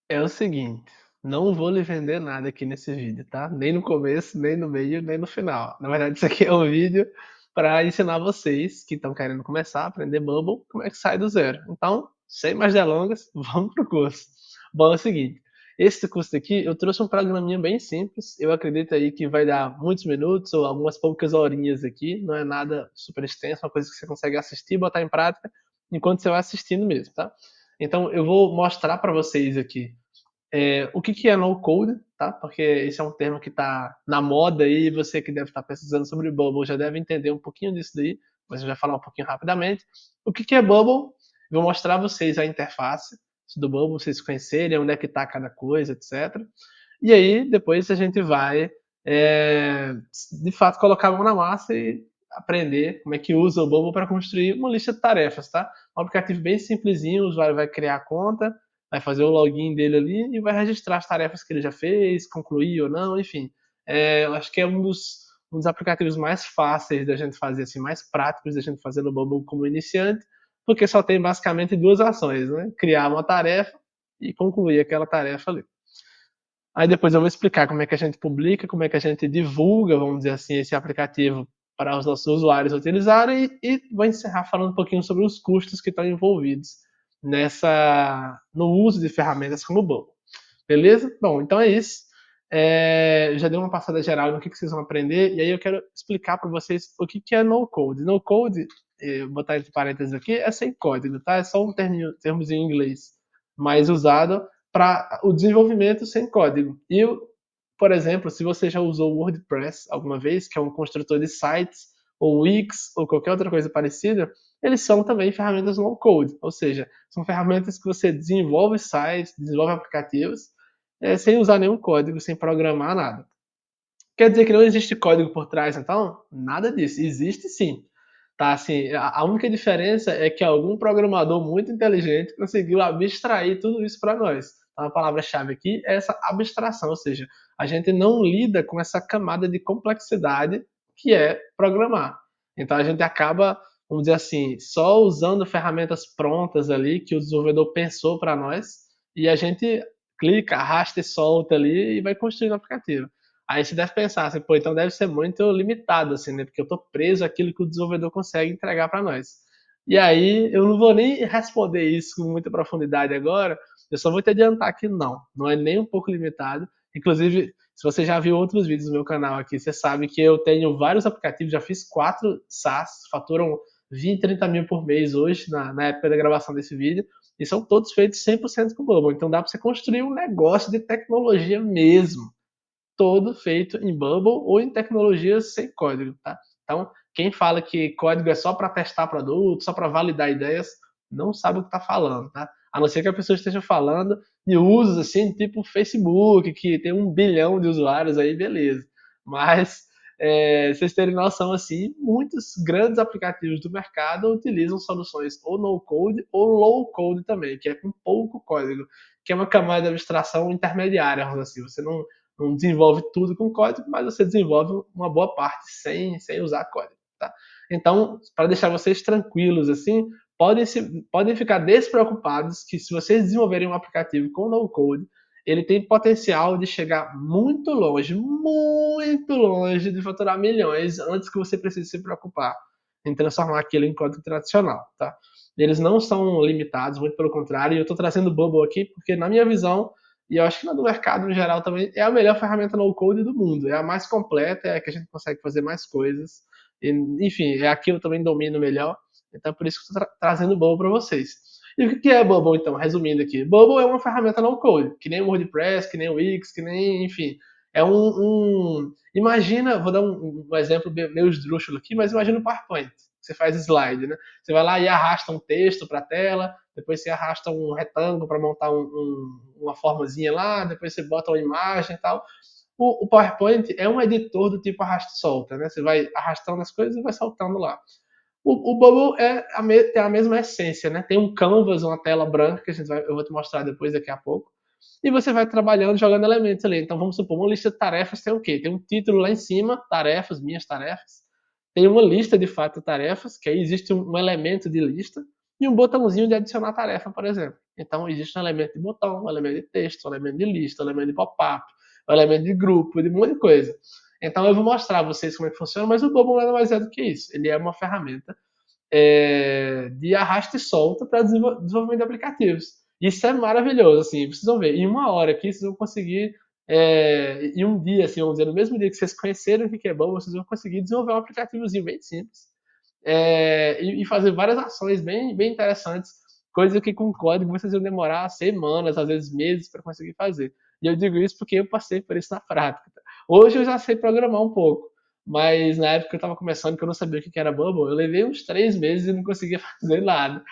É o seguinte, não vou lhe vender nada aqui nesse vídeo, tá? Nem no começo, nem no meio, nem no final. Na verdade, isso aqui é um vídeo para ensinar vocês que estão querendo começar a aprender Bubble, como é que sai do zero. Então, sem mais delongas, vamos pro curso. Bom, é o seguinte, esse curso aqui eu trouxe um programinha bem simples. Eu acredito aí que vai dar muitos minutos ou algumas poucas horinhas aqui. Não é nada super extenso, é uma coisa que você consegue assistir e botar em prática enquanto você vai assistindo mesmo, tá? Então, eu vou mostrar para vocês aqui o que, que é no code, tá? Porque esse é um termo que está na moda aí, e você que deve estar pesquisando sobre Bubble já deve entender um pouquinho disso daí, mas eu vou falar um pouquinho rapidamente. O que, que é Bubble? Vou mostrar a vocês a interface do Bubble, vocês conhecerem onde é que está cada coisa, etc. E aí, depois a gente vai, de fato, colocar a mão na massa e aprender como é que usa o Bubble para construir uma lista de tarefas, tá? Um aplicativo bem simplesinho, o usuário vai criar a conta, vai fazer o login dele ali e vai registrar as tarefas que ele já fez, concluir ou não, enfim. Eu acho que é um dos aplicativos mais fáceis da gente fazer, assim, mais práticos da gente fazer no Bubble como iniciante, porque só tem basicamente duas ações, né? Criar uma tarefa e concluir aquela tarefa ali. Aí depois eu vou explicar como é que a gente publica, como é que a gente divulga, vamos dizer assim, esse aplicativo para os nossos usuários utilizarem e vou encerrar falando um pouquinho sobre os custos que estão envolvidos no uso de ferramentas como o Bubble. Beleza? Bom, então é isso. Já dei uma passada geral no que vocês vão aprender e aí eu quero explicar para vocês o que é no code. No code, vou botar entre parênteses aqui, é sem código, tá? É só um termos em inglês mais usado para o desenvolvimento sem código. E, por exemplo, se você já usou o WordPress alguma vez, que é um construtor de sites, ou Wix, ou qualquer outra coisa parecida, eles são também ferramentas no code, ou seja, são ferramentas que você desenvolve sites, desenvolve aplicativos, sem usar nenhum código, sem programar nada. Quer dizer que não existe código por trás, então? Nada disso. Existe sim. Tá, assim, a única diferença é que algum programador muito inteligente conseguiu abstrair tudo isso para nós. Então, a palavra-chave aqui é essa abstração, ou seja, a gente não lida com essa camada de complexidade que é programar. Então, a gente acaba, vamos dizer assim, só usando ferramentas prontas ali que o desenvolvedor pensou para nós e a gente clica, arrasta e solta ali e vai construindo o aplicativo. Aí você deve pensar assim, pô, então deve ser muito limitado, assim, né? Porque eu tô preso àquilo que o desenvolvedor consegue entregar para nós. E aí eu não vou nem responder isso com muita profundidade agora, eu só vou te adiantar que não é nem um pouco limitado. Inclusive, se você já viu outros vídeos no meu canal aqui, você sabe que eu tenho vários aplicativos, já fiz 4 SaaS, faturam 20, 30 mil por mês hoje, na época da gravação desse vídeo, e são todos feitos 100% com Bubble. Então dá para você construir um negócio de tecnologia mesmo todo feito em Bubble ou em tecnologias sem código, tá? Então, quem fala que código é só para testar produto, só para validar ideias, não sabe o que está falando, tá? A não ser que a pessoa esteja falando de usos assim, tipo Facebook, que tem 1 bilhão de usuários aí, beleza. Mas vocês terem noção assim, muitos grandes aplicativos do mercado utilizam soluções ou no code ou low code também, que é com pouco código, que é uma camada de abstração intermediária, assim, você não desenvolve tudo com código, mas você desenvolve uma boa parte sem usar código. Tá? Então, para deixar vocês tranquilos assim, podem ficar despreocupados que se vocês desenvolverem um aplicativo com no code, ele tem potencial de chegar muito longe de faturar milhões antes que você precise se preocupar em transformar aquilo em código tradicional, tá? Eles não são limitados, muito pelo contrário, e eu estou trazendo o Bubble aqui porque, na minha visão, e eu acho que na do mercado no geral também é a melhor ferramenta no code do mundo. É a mais completa, é a que a gente consegue fazer mais coisas. E, enfim, é a que eu também domino melhor. Então é por isso que eu estou trazendo o Bubble para vocês. E o que é Bubble, então? Resumindo aqui. Bubble é uma ferramenta no code, que nem o WordPress, que nem o Wix, que nem, enfim. Imagina, vou dar um exemplo meio esdrúxulo aqui, mas imagina o PowerPoint. Você faz slide, né? Você vai lá e arrasta um texto para a tela, depois você arrasta um retângulo para montar uma formazinha lá, depois você bota uma imagem e tal. O PowerPoint é um editor do tipo arrasta-solta, né? Você vai arrastando as coisas e vai soltando lá. O Bubble tem a mesma essência, né? Tem um canvas, uma tela branca, que eu vou te mostrar depois, daqui a pouco. E você vai trabalhando, jogando elementos ali. Então, vamos supor, uma lista de tarefas tem o quê? Tem um título lá em cima, tarefas, minhas tarefas. Tem uma lista, de fato, de tarefas, que aí existe um elemento de lista. e um botãozinho de adicionar tarefa, por exemplo. Então, existe um elemento de botão, um elemento de texto, um elemento de lista, um elemento de pop-up, um elemento de grupo, de um monte de coisa. Então, eu vou mostrar a vocês como é que funciona, mas o Bubble nada mais é do que isso. Ele é uma ferramenta de arrasto e solta para desenvolvimento de aplicativos. Isso é maravilhoso, assim, vocês vão ver. Em uma hora aqui, vocês vão conseguir, em um dia, assim, vamos dizer, no mesmo dia que vocês conheceram o que é Bubble, vocês vão conseguir desenvolver um aplicativozinho bem simples e fazer várias ações bem interessantes, coisa que com código vocês iam demorar semanas, às vezes meses para conseguir fazer. E eu digo isso porque eu passei por isso na prática. Hoje eu já sei programar um pouco, mas na época que eu estava começando, que eu não sabia o que era Bubble, eu levei uns 3 meses e não conseguia fazer nada.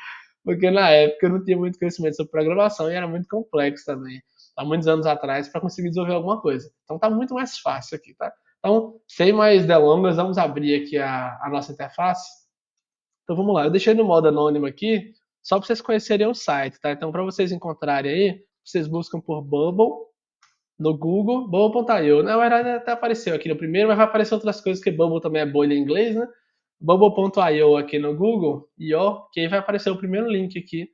Porque na época eu não tinha muito conhecimento sobre programação e era muito complexo também. Há muitos anos atrás, para conseguir desenvolver alguma coisa. Então tá muito mais fácil aqui, tá? Então, sem mais delongas, vamos abrir aqui a nossa interface. Então vamos lá, eu deixei no modo anônimo aqui, só para vocês conhecerem o site, tá? Então para vocês encontrarem aí, vocês buscam por Bubble no Google, Bubble.io. Na verdade até apareceu aqui no primeiro, mas vai aparecer outras coisas, que Bubble também é bolha em inglês, né? Bubble.io aqui no Google, e ó, que aí vai aparecer o primeiro link aqui,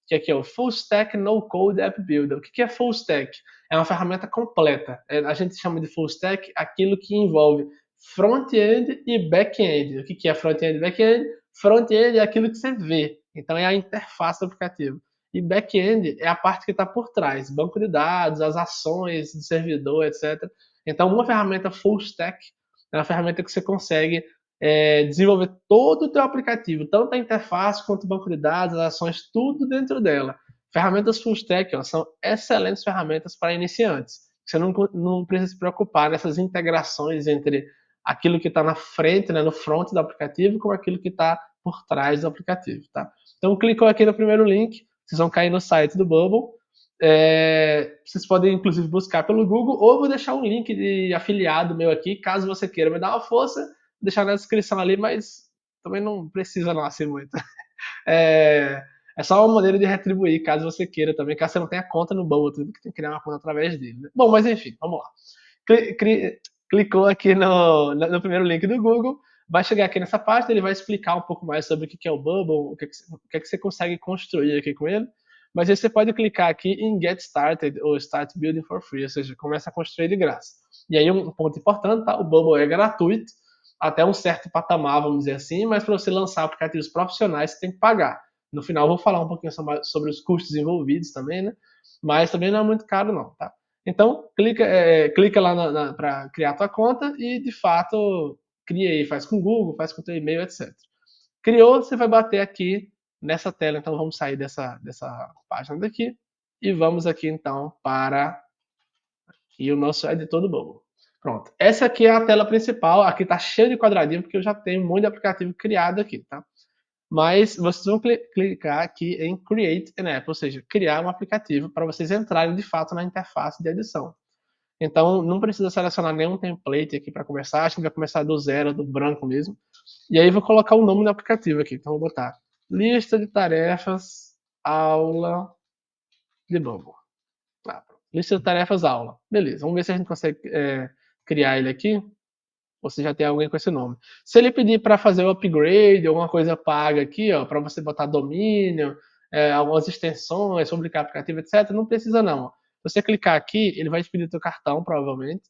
que aqui é o Full Stack No Code App Builder. O que é Full Stack? É uma ferramenta completa. A gente chama de Full Stack aquilo que envolve front-end e back-end. O que é front-end e back-end? Front-end é aquilo que você vê, então é a interface do aplicativo. E back-end é a parte que está por trás, banco de dados, as ações do servidor, etc. Então, uma ferramenta full stack é uma ferramenta que você consegue desenvolver todo o teu aplicativo, tanto a interface quanto o banco de dados, as ações, tudo dentro dela. Ferramentas full stack são excelentes ferramentas para iniciantes. Você não precisa se preocupar nessas integrações entre aquilo que está na frente, né, no front do aplicativo, com aquilo que está por trás do aplicativo, tá? Então, clicou aqui no primeiro link, vocês vão cair no site do Bubble. Vocês podem, inclusive, buscar pelo Google, ou vou deixar um link de afiliado meu aqui, caso você queira me dar uma força, vou deixar na descrição ali, mas também não precisa não assim muito. É só uma maneira de retribuir, caso você queira também, caso você não tenha conta no Bubble, tudo que tem que criar uma conta através dele. Né? Bom, mas enfim, vamos lá. Clicou aqui no primeiro link do Google, vai chegar aqui nessa página, ele vai explicar um pouco mais sobre o que é o Bubble, o que é que você consegue construir aqui com ele. Mas aí você pode clicar aqui em Get Started ou Start Building for Free, ou seja, começa a construir de graça. E aí um ponto importante, tá? O Bubble é gratuito, até um certo patamar, vamos dizer assim, mas para você lançar aplicativos profissionais, você tem que pagar. No final eu vou falar um pouquinho sobre os custos envolvidos também, né? Mas também não é muito caro não, tá? Então, clica lá para criar a tua conta e, de fato, cria aí, faz com o Google, faz com o teu e-mail, etc. Criou, você vai bater aqui nessa tela. Então, vamos sair dessa página daqui e vamos aqui, então, para aqui o nosso editor do Bubble. Pronto. Essa aqui é a tela principal. Aqui está cheio de quadradinho, porque eu já tenho um monte de aplicativo criado aqui, tá? Mas vocês vão clicar aqui em Create an App, ou seja, criar um aplicativo para vocês entrarem de fato na interface de edição. Então, não precisa selecionar nenhum template aqui para começar, a gente vai começar do zero, do branco mesmo. E aí vou colocar o nome do aplicativo aqui, então vou botar lista de tarefas, aula de Bubble. Lista de tarefas, aula. Beleza, vamos ver se a gente consegue criar ele aqui. Ou se já tem alguém com esse nome. Se ele pedir para fazer o upgrade, alguma coisa paga aqui, ó, para você botar domínio, algumas extensões, publicar aplicativo, etc., não precisa não. Você clicar aqui, ele vai te pedir teu cartão, provavelmente,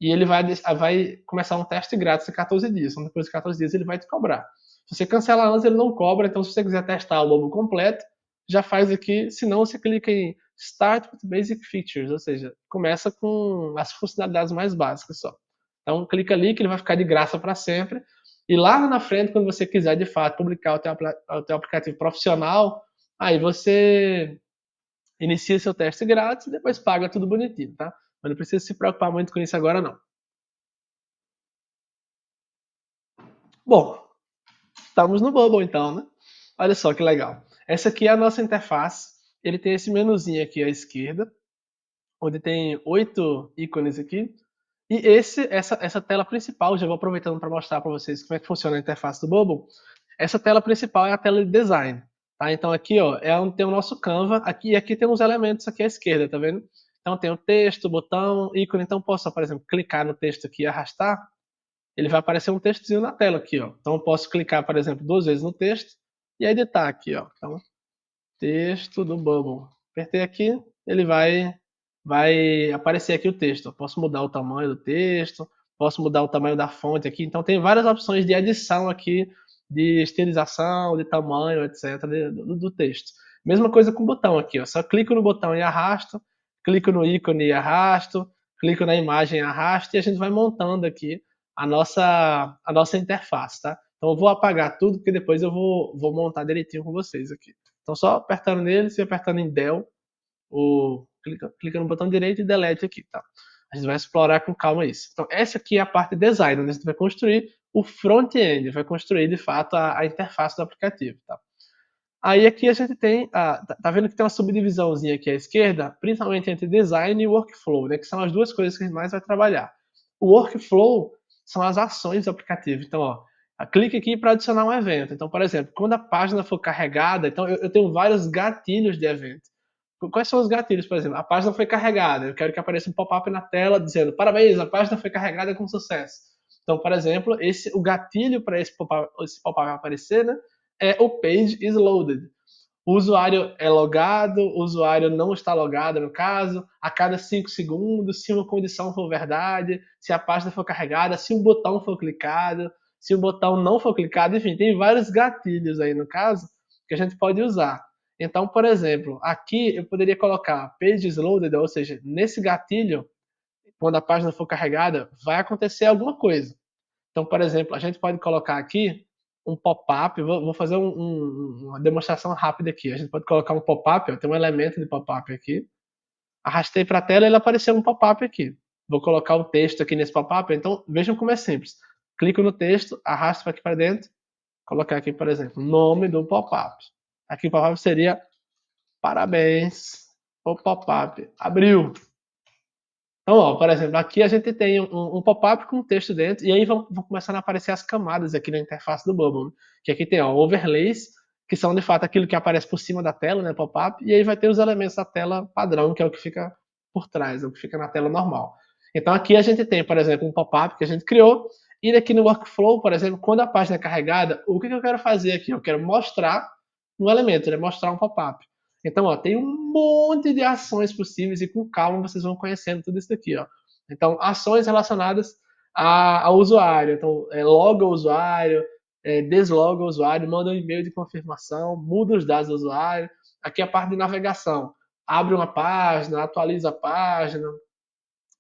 e ele vai começar um teste grátis de 14 dias. Então, depois de 14 dias, ele vai te cobrar. Se você cancela antes, ele não cobra. Então, se você quiser testar o Bubble completo, já faz aqui. Se não, você clica em Start with Basic Features, ou seja, começa com as funcionalidades mais básicas só. Então, clica ali que ele vai ficar de graça para sempre. E lá na frente, quando você quiser, de fato, publicar o teu aplicativo profissional, aí você inicia seu teste grátis e depois paga tudo bonitinho, tá? Mas não precisa se preocupar muito com isso agora, não. Bom, estamos no Bubble então, né? Olha só que legal. Essa aqui é a nossa interface. Ele tem esse menuzinho aqui à esquerda, onde tem 8 ícones aqui. E essa tela principal, já vou aproveitando para mostrar para vocês como é que funciona a interface do Bubble. Essa tela principal é a tela de design. Tá? Então aqui ó, é onde tem o nosso Canva. Aqui tem uns elementos aqui à esquerda, tá vendo? Então tem o texto, botão, ícone. Então posso, por exemplo, clicar no texto aqui e arrastar. Ele vai aparecer um textozinho na tela aqui. Ó. Então eu posso clicar, por exemplo, 2 vezes no texto e editar aqui, ó. Então, texto do Bubble. Apertei aqui, ele vai aparecer aqui o texto. Eu posso mudar o tamanho do texto, posso mudar o tamanho da fonte aqui. Então tem várias opções de edição aqui, de estilização, de tamanho, etc. Do texto. Mesma coisa com o botão aqui, ó. Só clico no botão e arrasto, clico no ícone e arrasto, clico na imagem e arrasto, e a gente vai montando aqui a nossa interface, tá? Então eu vou apagar tudo, porque depois eu vou montar direitinho com vocês aqui. Então só apertando nele, se apertando em Del, clica no botão direito e delete aqui, tá? A gente vai explorar com calma isso. Então essa aqui é a parte design, onde a gente vai construir o front-end, vai construir de fato a interface do aplicativo, tá? Aí aqui a gente tem, tá vendo que tem uma subdivisãozinha aqui à esquerda, principalmente entre design e workflow, né? Que são as duas coisas que a gente mais vai trabalhar. O workflow são as ações do aplicativo. Então, ó, clique aqui para adicionar um evento. Então, por exemplo, quando a página for carregada, então eu tenho vários gatilhos de evento. Quais são os gatilhos, por exemplo? A página foi carregada, eu quero que apareça um pop-up na tela dizendo parabéns, a página foi carregada com sucesso. Então, por exemplo, o gatilho para esse pop-up aparecer, né, é o page is loaded. O usuário é logado, o usuário não está logado, no caso, a cada 5 segundos, se uma condição for verdade, se a página for carregada, se um botão for clicado, se o botão não for clicado, enfim, tem vários gatilhos aí no caso que a gente pode usar. Então, por exemplo, aqui eu poderia colocar pages loaded, ou seja, nesse gatilho, quando a página for carregada, vai acontecer alguma coisa. Então, por exemplo, a gente pode colocar aqui um pop-up, vou fazer uma demonstração rápida aqui. A gente pode colocar um pop-up, tem um elemento de pop-up aqui. Arrastei para a tela e ele apareceu um pop-up aqui. Vou colocar o texto aqui nesse pop-up, então vejam como é simples. Clico no texto, arrasto aqui para dentro, colocar aqui, por exemplo, nome do pop-up. Aqui o pop-up seria parabéns, o pop-up abriu. Então, ó, por exemplo, aqui a gente tem um pop-up com texto dentro, e aí vão começando a aparecer as camadas aqui na interface do Bubble, né? Que aqui tem ó, overlays, que são de fato aquilo que aparece por cima da tela, né, pop-up, e aí vai ter os elementos da tela padrão, que é o que fica por trás, é o que fica na tela normal. Então aqui a gente tem, por exemplo, um pop-up que a gente criou, e aqui no workflow, por exemplo, quando a página é carregada, o que eu quero fazer aqui? Eu quero mostrar um elemento, né, mostrar um pop-up. Então, ó, tem um monte de ações possíveis e com calma vocês vão conhecendo tudo isso daqui, ó. Então, ações relacionadas ao usuário. Então, loga o usuário, desloga o usuário, manda um e-mail de confirmação, muda os dados do usuário. Aqui a parte de navegação. Abre uma página, atualiza a página.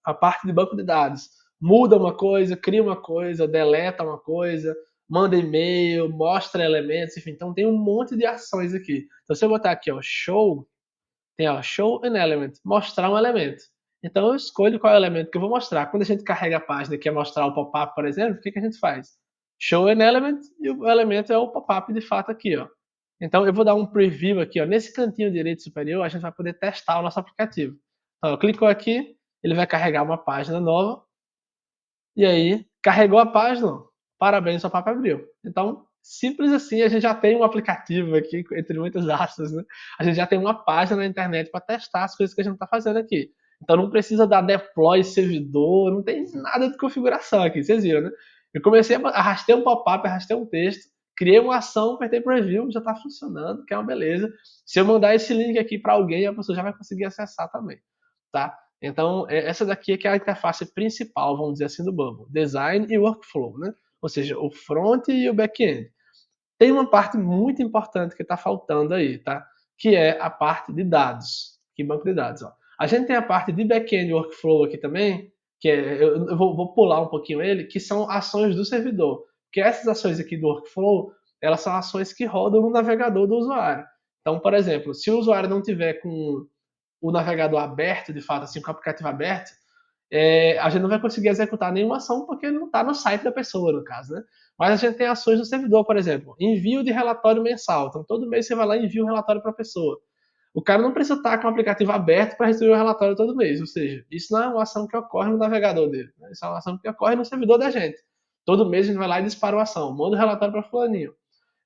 A parte de banco de dados. Muda uma coisa, cria uma coisa, deleta uma coisa, manda e-mail, mostra elementos, enfim. Então tem um monte de ações aqui. Então se eu botar aqui, ó, show, tem ó, show an element, mostrar um elemento. Então eu escolho qual é o elemento que eu vou mostrar. Quando a gente carrega a página e quer mostrar o pop-up, por exemplo, o que a gente faz? Show an element e o elemento é o pop-up de fato aqui, ó. Então eu vou dar um preview aqui, ó. Nesse cantinho direito superior, a gente vai poder testar o nosso aplicativo. Então, eu clico aqui, ele vai carregar uma página nova, e aí carregou a página, parabéns, seu papo abriu. Então, simples assim, a gente já tem um aplicativo aqui, entre muitas aspas, né? A gente já tem uma página na internet para testar as coisas que a gente está fazendo aqui. Então não precisa dar deploy servidor, não tem nada de configuração aqui, vocês viram, né? Eu comecei a arrastei um pop-up, arrastei um texto, criei uma ação, apertei preview, já está funcionando, que é uma beleza. Se eu mandar esse link aqui para alguém, a pessoa já vai conseguir acessar também, tá? Então, essa daqui é que é a interface principal, vamos dizer assim, do Bubble. Design e workflow, né? Ou seja, o front e o back-end. Tem uma parte muito importante que está faltando aí, tá? Que é a parte de dados. Que banco de dados, ó. A gente tem a parte de back-end workflow aqui também, que eu vou pular um pouquinho ele, que são ações do servidor. Porque essas ações aqui do workflow, elas são ações que rodam no navegador do usuário. Então, por exemplo, se o usuário não tiver com o navegador aberto, de fato, assim, com o aplicativo aberto, a gente não vai conseguir executar nenhuma ação porque não está no site da pessoa, no caso, né? Mas a gente tem ações no servidor, por exemplo, envio de relatório mensal. Então, todo mês você vai lá e envia um relatório para a pessoa. O cara não precisa estar com o aplicativo aberto para receber o relatório todo mês. Ou seja, isso não é uma ação que ocorre no navegador dele. Né? Isso é uma ação que ocorre no servidor da gente. Todo mês a gente vai lá e dispara uma ação, manda o relatório para fulaninho.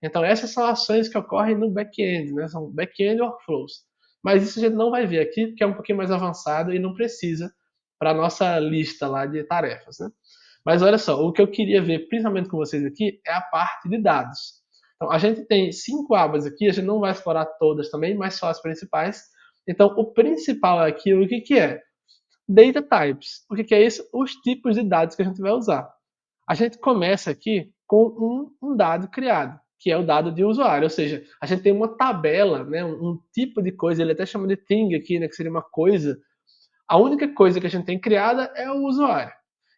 Então, essas são ações que ocorrem no back-end, né? São back-end workflows. Mas isso a gente não vai ver aqui, porque é um pouquinho mais avançado e não precisa para a nossa lista lá de tarefas, né? Mas olha só, o que eu queria ver principalmente com vocês aqui é a parte de dados. Então, a gente tem 5 abas aqui, a gente não vai explorar todas também, mas só as principais. Então, o principal aqui, o que é? Data types. O que é isso? Os tipos de dados que a gente vai usar. A gente começa aqui com um dado criado, que é o dado de usuário, ou seja, a gente tem uma tabela, né, um tipo de coisa, ele até chama de thing aqui, né, que seria uma coisa. A única coisa que a gente tem criada é o usuário.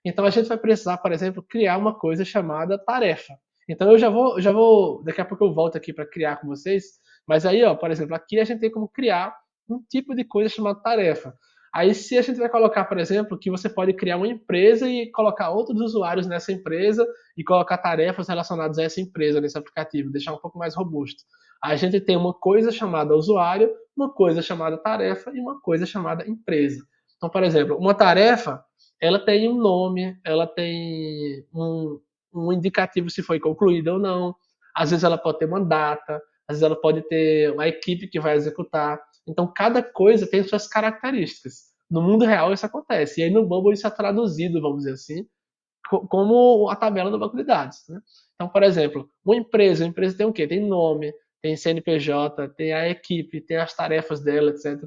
Então a gente vai precisar, por exemplo, criar uma coisa chamada tarefa. Então eu já vou, daqui a pouco eu volto aqui para criar com vocês, mas aí, ó, por exemplo, aqui a gente tem como criar um tipo de coisa chamada tarefa. Aí se a gente vai colocar, por exemplo, que você pode criar uma empresa e colocar outros usuários nessa empresa e colocar tarefas relacionadas a essa empresa nesse aplicativo, deixar um pouco mais robusto. Aí a gente tem uma coisa chamada usuário, uma coisa chamada tarefa e uma coisa chamada empresa. Então, por exemplo, uma tarefa, ela tem um nome, ela tem um indicativo se foi concluída ou não. Às vezes ela pode ter uma data, às vezes ela pode ter uma equipe que vai executar. Então, cada coisa tem suas características. No mundo real isso acontece. E aí no Bubble isso é traduzido, vamos dizer assim, como a tabela do banco de dados. Né? Então, por exemplo, uma empresa tem o quê? Tem nome, tem CNPJ, tem a equipe, tem as tarefas dela, etc.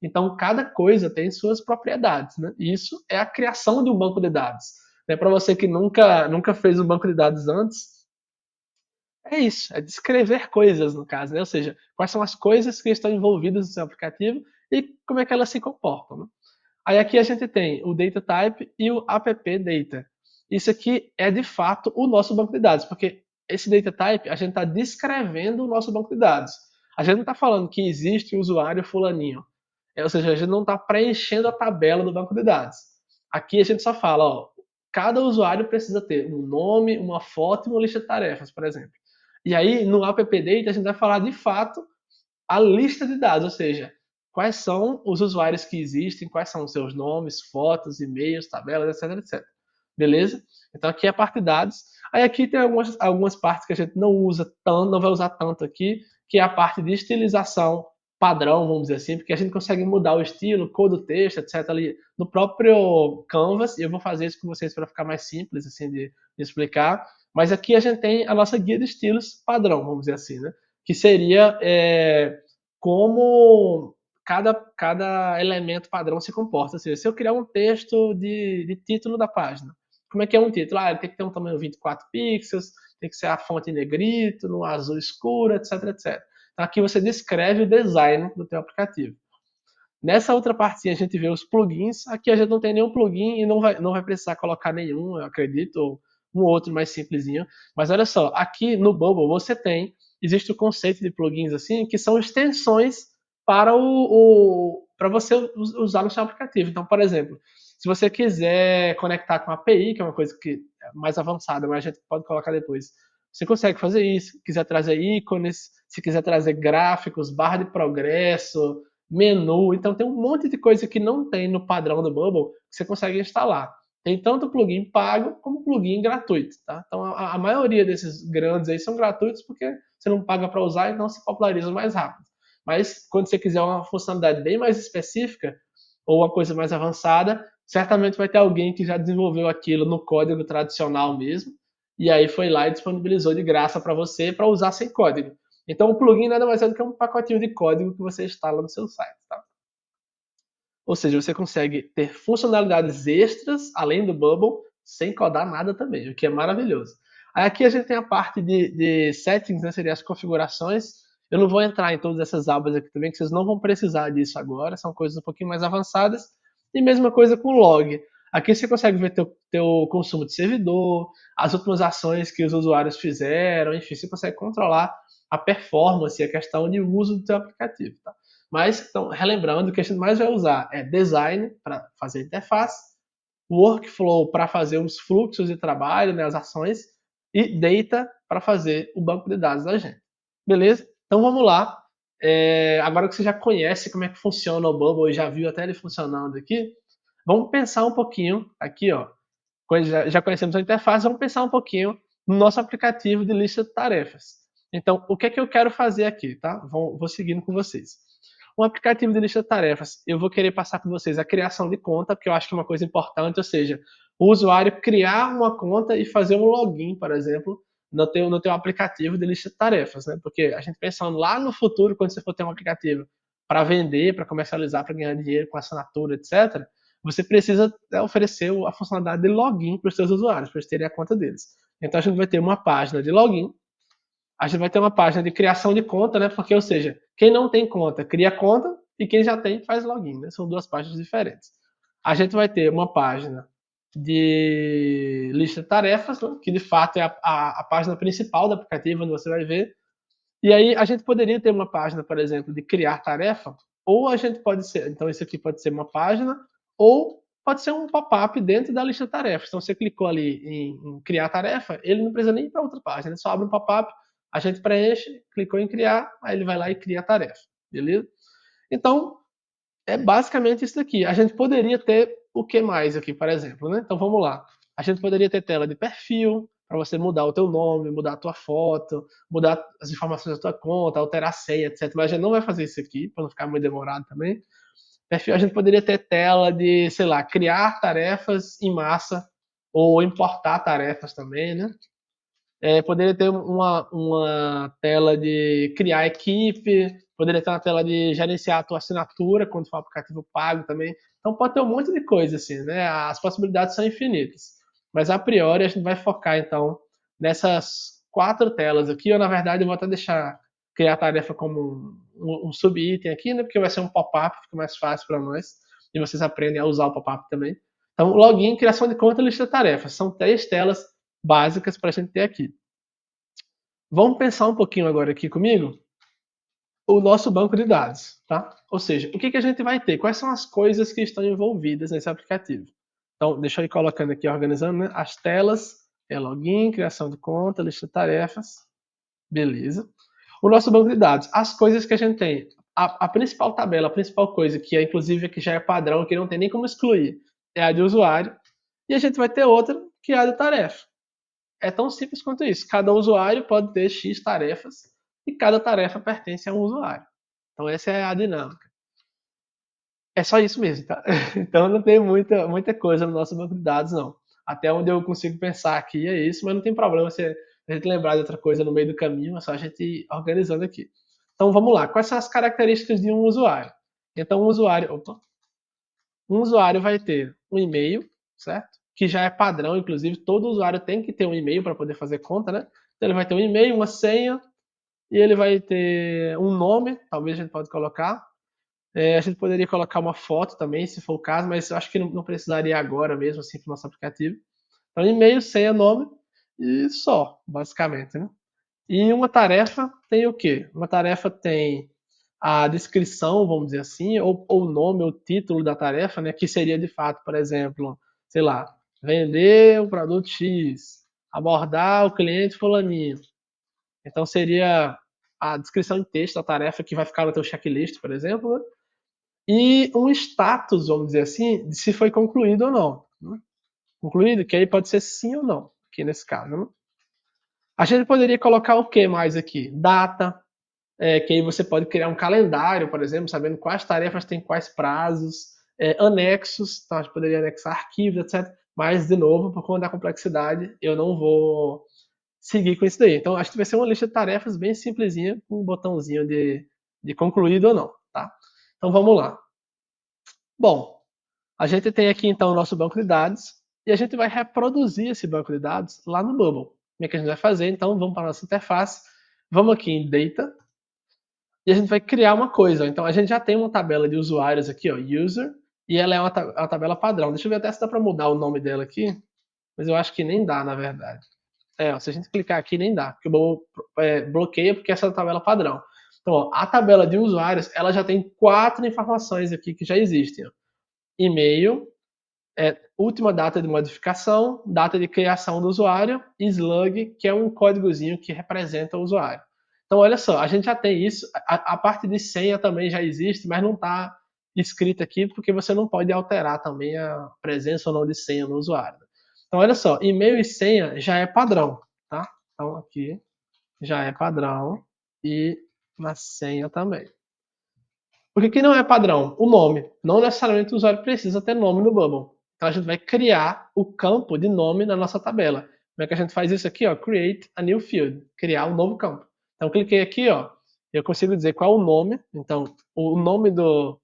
Então, cada coisa tem suas propriedades. Né? Isso é a criação de um banco de dados. Né? Para você que nunca fez um banco de dados antes, é isso, é descrever coisas, no caso, né? Ou seja, quais são as coisas que estão envolvidas no seu aplicativo e como é que elas se comportam. Né? Aí aqui a gente tem o data type e o app data. Isso aqui é de fato o nosso banco de dados, porque esse data type a gente está descrevendo o nosso banco de dados. A gente não está falando que existe um usuário fulaninho. Ou seja, a gente não está preenchendo a tabela do banco de dados. Aqui a gente só fala, ó, cada usuário precisa ter um nome, uma foto e uma lista de tarefas, por exemplo. E aí no app data a gente vai falar de fato a lista de dados, ou seja, quais são os usuários que existem, quais são os seus nomes, fotos, e-mails, tabelas, etc, etc. Beleza? Então aqui é a parte de dados. Aí aqui tem algumas partes que a gente não usa tanto, não vai usar tanto aqui, que é a parte de estilização padrão, vamos dizer assim, porque a gente consegue mudar o estilo, cor do texto, etc. ali no próprio Canvas, e eu vou fazer isso com vocês para ficar mais simples assim de explicar. Mas aqui a gente tem a nossa guia de estilos padrão, vamos dizer assim, né? Que seria como cada elemento padrão se comporta. Ou seja, se eu criar um texto de título da página, como é que é um título? Ele tem que ter um tamanho 24 pixels, tem que ser a fonte em negrito, no azul escuro, etc, etc. Então aqui você descreve o design do teu aplicativo. Nessa outra partinha a gente vê os plugins. Aqui a gente não tem nenhum plugin e não vai precisar colocar nenhum, eu acredito, ou um outro mais simplesinho. Mas olha só, aqui no Bubble você tem, existe o conceito de plugins assim, que são extensões para você usar no seu aplicativo. Então, por exemplo, se você quiser conectar com a API, que é uma coisa que é mais avançada, mas a gente pode colocar depois, você consegue fazer isso. Se quiser trazer ícones, se quiser trazer gráficos, barra de progresso, menu. Então tem um monte de coisa que não tem no padrão do Bubble que você consegue instalar. Tem tanto plugin pago como plugin gratuito. Tá? Então a maioria desses grandes aí são gratuitos porque você não paga para usar, então se populariza mais rápido. Mas quando você quiser uma funcionalidade bem mais específica ou uma coisa mais avançada, certamente vai ter alguém que já desenvolveu aquilo no código tradicional mesmo, e aí foi lá e disponibilizou de graça para você para usar sem código. Então o plugin nada mais é do que um pacotinho de código que você instala no seu site. Tá? Ou seja, você consegue ter funcionalidades extras além do Bubble sem codar nada também, o que é maravilhoso. Aí aqui a gente tem a parte de settings, né, seria as configurações. Eu não vou entrar em todas essas abas aqui também, que vocês não vão precisar disso agora, são coisas um pouquinho mais avançadas. E mesma coisa com log. Aqui você consegue ver teu consumo de servidor, as últimas ações que os usuários fizeram, enfim, você consegue controlar a performance e a questão de uso do teu aplicativo. Tá? Mas, então, relembrando, o que a gente mais vai usar é design para fazer interface, workflow para fazer os fluxos de trabalho, né, as ações, e data para fazer o banco de dados da gente. Beleza? Então vamos lá. Agora que você já conhece como é que funciona o Bubble e já viu até ele funcionando aqui, vamos pensar um pouquinho aqui, ó. Já conhecemos a interface, vamos pensar um pouquinho no nosso aplicativo de lista de tarefas. Então, o que é que eu quero fazer aqui, tá? Vou seguindo com vocês. Um aplicativo de lista de tarefas, eu vou querer passar para vocês a criação de conta, porque eu acho que é uma coisa importante, ou seja, o usuário criar uma conta e fazer um login, por exemplo, no teu aplicativo de lista de tarefas, né? Porque a gente pensando lá no futuro, quando você for ter um aplicativo para vender, para comercializar, para ganhar dinheiro com assinatura, etc., você precisa oferecer a funcionalidade de login para os seus usuários, para eles terem a conta deles. Então a gente vai ter uma página de login, a gente vai ter uma página de criação de conta, né? Porque, ou seja, quem não tem conta cria conta e quem já tem faz login, né? São duas páginas diferentes. A gente vai ter uma página de lista de tarefas, né? Que de fato é a página principal do aplicativo, onde você vai ver. E aí a gente poderia ter uma página, por exemplo, de criar tarefa, ou a gente pode ser, então isso aqui pode ser uma página, ou pode ser um pop-up dentro da lista de tarefas. Então você clicou ali em criar tarefa, ele não precisa nem ir para outra página, ele só abre um pop-up, a gente preenche, clicou em criar, aí ele vai lá e cria a tarefa, beleza? Então, é basicamente isso daqui. A gente poderia ter o que mais aqui, por exemplo, né? Então vamos lá. A gente poderia ter tela de perfil, para você mudar o teu nome, mudar a tua foto, mudar as informações da tua conta, alterar a senha, etc. Mas a gente não vai fazer isso aqui, para não ficar muito demorado também. Perfil, a gente poderia ter tela de, sei lá, criar tarefas em massa, ou importar tarefas também, né? Poderia ter uma tela de criar equipe, poderia ter uma tela de gerenciar a tua assinatura quando for um aplicativo pago também. Então pode ter um monte de coisa assim, né? As possibilidades são infinitas. Mas a priori a gente vai focar então nessas 4 telas aqui, ou na verdade eu vou até deixar criar a tarefa como um sub-item aqui, né? Porque vai ser um pop-up, fica mais fácil para nós. E vocês aprendem a usar o pop-up também. Então, login, criação de conta e lista de tarefas. São 3 telas básicas para a gente ter aqui. Vamos pensar um pouquinho agora aqui comigo o nosso banco de dados, tá? Ou seja, o que a gente vai ter? Quais são as coisas que estão envolvidas nesse aplicativo? Então, deixa eu ir colocando aqui, organizando, né? As telas, login, criação de conta, lista de tarefas, beleza. O nosso banco de dados, as coisas que a gente tem. A principal tabela, a principal coisa, que é inclusive que já é padrão, que não tem nem como excluir, é a de usuário. E a gente vai ter outra, que é a de tarefa. É tão simples quanto isso. Cada usuário pode ter X tarefas e cada tarefa pertence a um usuário. Então essa é a dinâmica. É só isso mesmo, tá? Então não tem muita coisa no nosso banco de dados, não. Até onde eu consigo pensar aqui é isso, mas não tem problema se a gente lembrar de outra coisa no meio do caminho, é só a gente ir organizando aqui. Então vamos lá. Quais são as características de um usuário? Então um usuário vai ter um e-mail, certo? Que já é padrão, inclusive todo usuário tem que ter um e-mail para poder fazer conta, né? Então ele vai ter um e-mail, uma senha, e ele vai ter um nome, talvez a gente pode colocar. A gente poderia colocar uma foto também, se for o caso, mas eu acho que não precisaria agora mesmo, assim, para o nosso aplicativo. Então, e-mail, senha, nome e só, basicamente, né? E uma tarefa tem o quê? Uma tarefa tem a descrição, vamos dizer assim, ou o nome, o título da tarefa, né? Que seria de fato, por exemplo, sei lá, vender o produto X, abordar o cliente fulaninho. Então seria a descrição em texto da tarefa que vai ficar no teu checklist, por exemplo, né? E um status, vamos dizer assim, de se foi concluído ou não. Né? Concluído, que aí pode ser sim ou não, aqui nesse caso. Né? A gente poderia colocar o que mais aqui? Data, que aí você pode criar um calendário, por exemplo, sabendo quais tarefas têm quais prazos, anexos, então a gente poderia anexar arquivos, etc. Mas, de novo, por conta da complexidade, eu não vou seguir com isso daí. Então, acho que vai ser uma lista de tarefas bem simplesinha, com um botãozinho de concluído ou não, tá? Então, vamos lá. Bom, a gente tem aqui, então, o nosso banco de dados, e a gente vai reproduzir esse banco de dados lá no Bubble. Como é que a gente vai fazer? Então, vamos para a nossa interface, vamos aqui em Data, e a gente vai criar uma coisa. Então, a gente já tem uma tabela de usuários aqui, ó, User, e ela é uma tabela padrão. Deixa eu ver até se dá para mudar o nome dela aqui, mas eu acho que nem dá, na verdade. Ó, se a gente clicar aqui, nem dá, porque o Bubble bloqueia, porque essa é a tabela padrão. Então, ó, a tabela de usuários, ela já tem 4 informações aqui que já existem. Ó. E-mail, última data de modificação, data de criação do usuário, e slug, que é um códigozinho que representa o usuário. Então, olha só, a gente já tem isso. A parte de senha também já existe, mas não está escrita aqui porque você não pode alterar também a presença ou não de senha no usuário. Então, olha só, e-mail e senha já é padrão, tá? Então, aqui já é padrão e na senha também. O que não é padrão? O nome. Não necessariamente o usuário precisa ter nome no Bubble. Então a gente vai criar o campo de nome na nossa tabela. Como é que a gente faz isso aqui? Ó? Create a new field, criar um novo campo. Então, cliquei aqui, ó, eu consigo dizer qual é o nome. Então, o nome do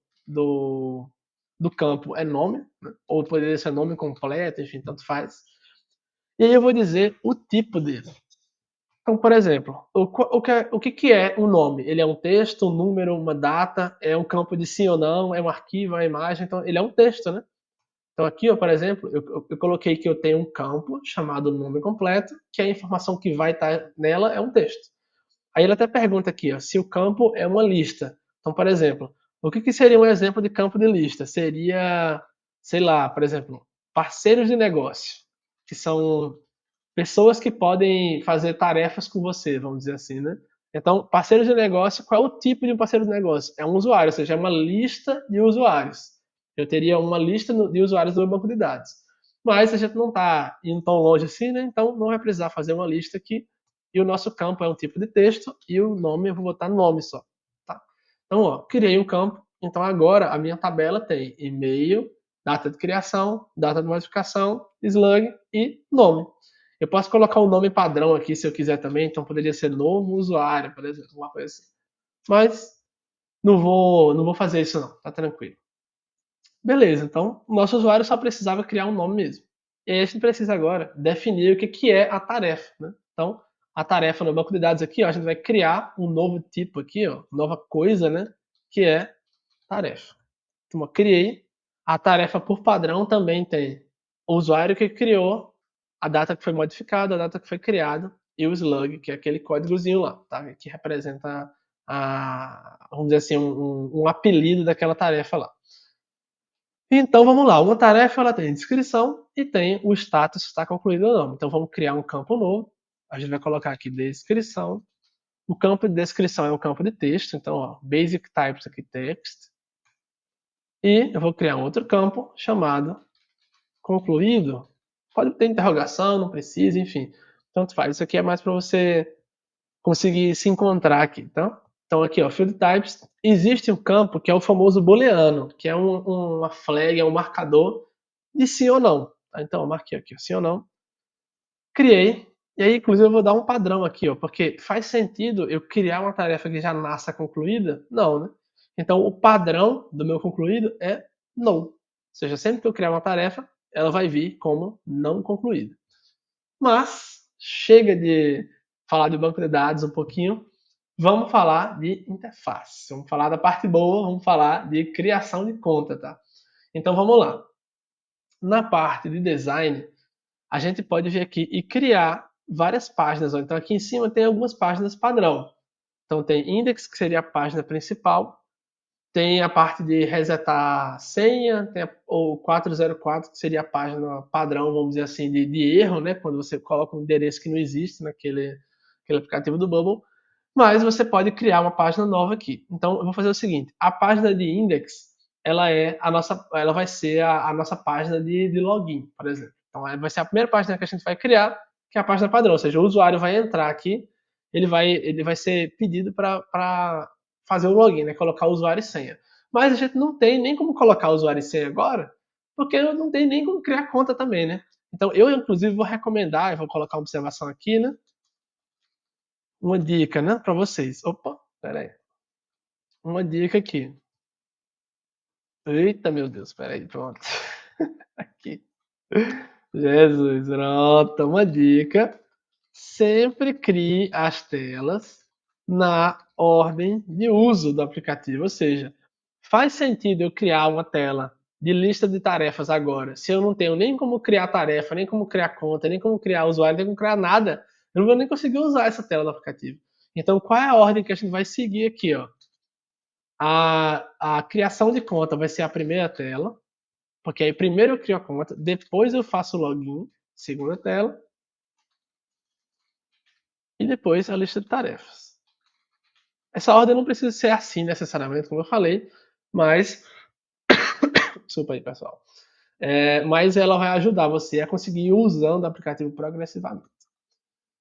campo é nome, né? Ou poderia ser nome completo, enfim, tanto faz. E aí eu vou dizer o tipo dele. Então, por exemplo, o que é o nome? Ele é um texto, um número, uma data, é um campo de sim ou não, é um arquivo, é uma imagem, então ele é um texto, né? Então aqui, ó, por exemplo, eu coloquei que eu tenho um campo chamado nome completo, que a informação que vai estar nela é um texto. Aí ele até pergunta aqui, ó, se o campo é uma lista. Então, por exemplo, o que seria um exemplo de campo de lista? Seria, sei lá, por exemplo, parceiros de negócio, que são pessoas que podem fazer tarefas com você, vamos dizer assim, né? Então, parceiro de negócio, qual é o tipo de um parceiro de negócio? É um usuário, ou seja, é uma lista de usuários. Eu teria uma lista de usuários do meu banco de dados. Mas a gente não está indo tão longe assim, né? Então não vai precisar fazer uma lista aqui. E o nosso campo é um tipo de texto e o nome eu vou botar nome só. Tá? Então, ó, criei um campo. Então agora a minha tabela tem e-mail, data de criação, data de modificação, slug e nome. Eu posso colocar um nome padrão aqui se eu quiser também, então poderia ser novo usuário, por exemplo, uma coisa assim. Mas não vou fazer isso não, tá tranquilo. Beleza, então o nosso usuário só precisava criar um nome mesmo. E aí a gente precisa agora definir o que é a tarefa, né? Então, a tarefa no banco de dados aqui, ó, a gente vai criar um novo tipo aqui, ó, nova coisa, né? Que é tarefa. Então, eu criei. A tarefa por padrão também tem o usuário que criou, a data que foi modificada, a data que foi criada e o slug, que é aquele códigozinho lá, tá? Que representa vamos dizer assim, um apelido daquela tarefa lá. Então vamos lá, uma tarefa ela tem descrição e tem o status se está concluído ou não. Então vamos criar um campo novo. A gente vai colocar aqui descrição. O campo de descrição é um campo de texto, então ó, basic types aqui text. E eu vou criar um outro campo chamado concluído. Pode ter interrogação, não precisa, enfim. Tanto faz. Isso aqui é mais para você conseguir se encontrar aqui, tá? Então aqui, ó, field types. Existe um campo que é o famoso booleano, que é uma flag, é um marcador de sim ou não. Tá? Então eu marquei aqui, sim ou não. Criei. E aí, inclusive, eu vou dar um padrão aqui, ó, porque faz sentido eu criar uma tarefa que já nasça concluída? Não, né? Então, o padrão do meu concluído é não. Ou seja, sempre que eu criar uma tarefa, ela vai vir como não concluída. Mas, chega de falar de banco de dados um pouquinho, vamos falar de interface. Vamos falar da parte boa, vamos falar de criação de conta, tá? Então, vamos lá. Na parte de design, a gente pode vir aqui e criar várias páginas. Então aqui em cima tem algumas páginas padrão. Então tem index, que seria a página principal, tem a parte de resetar senha, tem o 404, que seria a página padrão, vamos dizer assim, de erro, né? Quando você coloca um endereço que não existe naquele aplicativo do Bubble. Mas você pode criar uma página nova aqui. Então eu vou fazer o seguinte: a página de index, ela vai ser a nossa página de login, por exemplo. Então vai ser a primeira página que a gente vai criar, que é a página padrão. Ou seja, o usuário vai entrar aqui, ele vai ser pedido para fazer o login, né? Colocar o usuário e senha. Mas a gente não tem nem como colocar o usuário e senha agora, porque não tem nem como criar conta também, né? Então eu, inclusive, vou recomendar, eu vou colocar uma observação aqui, né? Uma dica, né, para vocês. Opa, pera aí. Uma dica aqui. Eita, meu Deus, pera aí, pronto. Aqui. Jesus, pronto, uma dica. Sempre crie as telas na ordem de uso do aplicativo. Ou seja, faz sentido eu criar uma tela de lista de tarefas agora, se eu não tenho nem como criar tarefa, nem como criar conta, nem como criar usuário, nem como criar nada, eu não vou nem conseguir usar essa tela do aplicativo. Então, qual é a ordem que a gente vai seguir aqui? Ó? A criação de conta vai ser a primeira tela, porque aí primeiro eu crio a conta, depois eu faço o login, segunda tela, e depois a lista de tarefas. Essa ordem não precisa ser assim necessariamente, como eu falei, mas. Desculpa aí, pessoal. Mas ela vai ajudar você a conseguir ir usando o aplicativo progressivamente.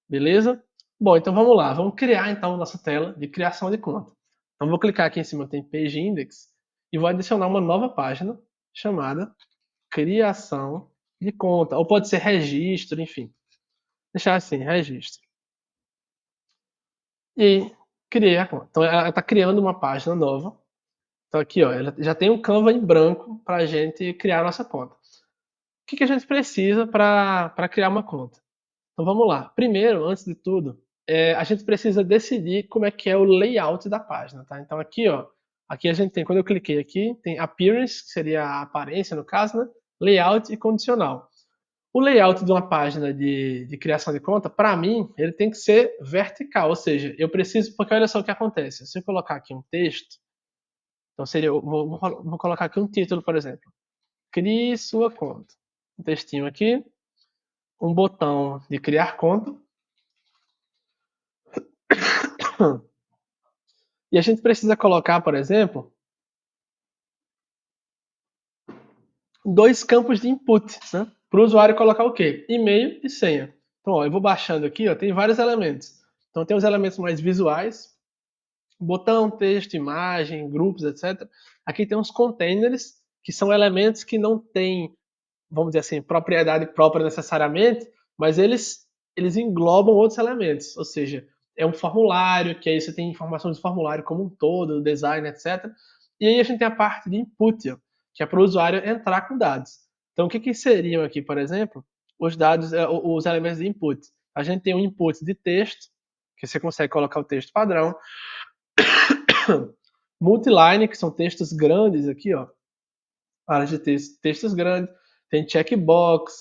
Beleza? Bom, então vamos lá. Vamos criar então nossa tela de criação de conta. Então vou clicar aqui em cima, tem Page Index, e vou adicionar uma nova página chamada criação de conta. Ou pode ser registro, enfim. deixar assim, registro. E criei a conta. Então ela está criando uma página nova. Então aqui, ó, ela já tem um Canva em branco para a gente criar a nossa conta. O que a gente precisa para criar uma conta? Então vamos lá. Primeiro, antes de tudo, a gente precisa decidir como é que é o layout da página, tá? Então aqui, ó, aqui a gente tem, quando eu cliquei aqui, tem appearance, que seria a aparência no caso, né? Layout e condicional. O layout de uma página de criação de conta, para mim, ele tem que ser vertical, ou seja, eu preciso, porque olha só o que acontece. Se eu colocar aqui um texto, então seria, vou colocar aqui um título, por exemplo. Crie sua conta. Um textinho aqui, um botão de criar conta. E a gente precisa colocar, por exemplo, dois campos de input, né? Para o usuário colocar o quê? E-mail e senha. Então, ó, eu vou baixando aqui, ó, tem vários elementos. Então, tem os elementos mais visuais, botão, texto, imagem, grupos, etc. Aqui tem uns containers, que são elementos que não têm, vamos dizer assim, propriedade própria necessariamente, mas eles englobam outros elementos. Ou seja, é um formulário, que aí você tem informações do formulário como um todo, design, etc. E aí a gente tem a parte de input, ó, que é para o usuário entrar com dados. Então, o que seriam aqui, por exemplo, os dados, os elementos de input? A gente tem um input de texto, que você consegue colocar o texto padrão. Multiline, que são textos grandes aqui, ó. Áreas de texto, textos grandes. Tem checkbox,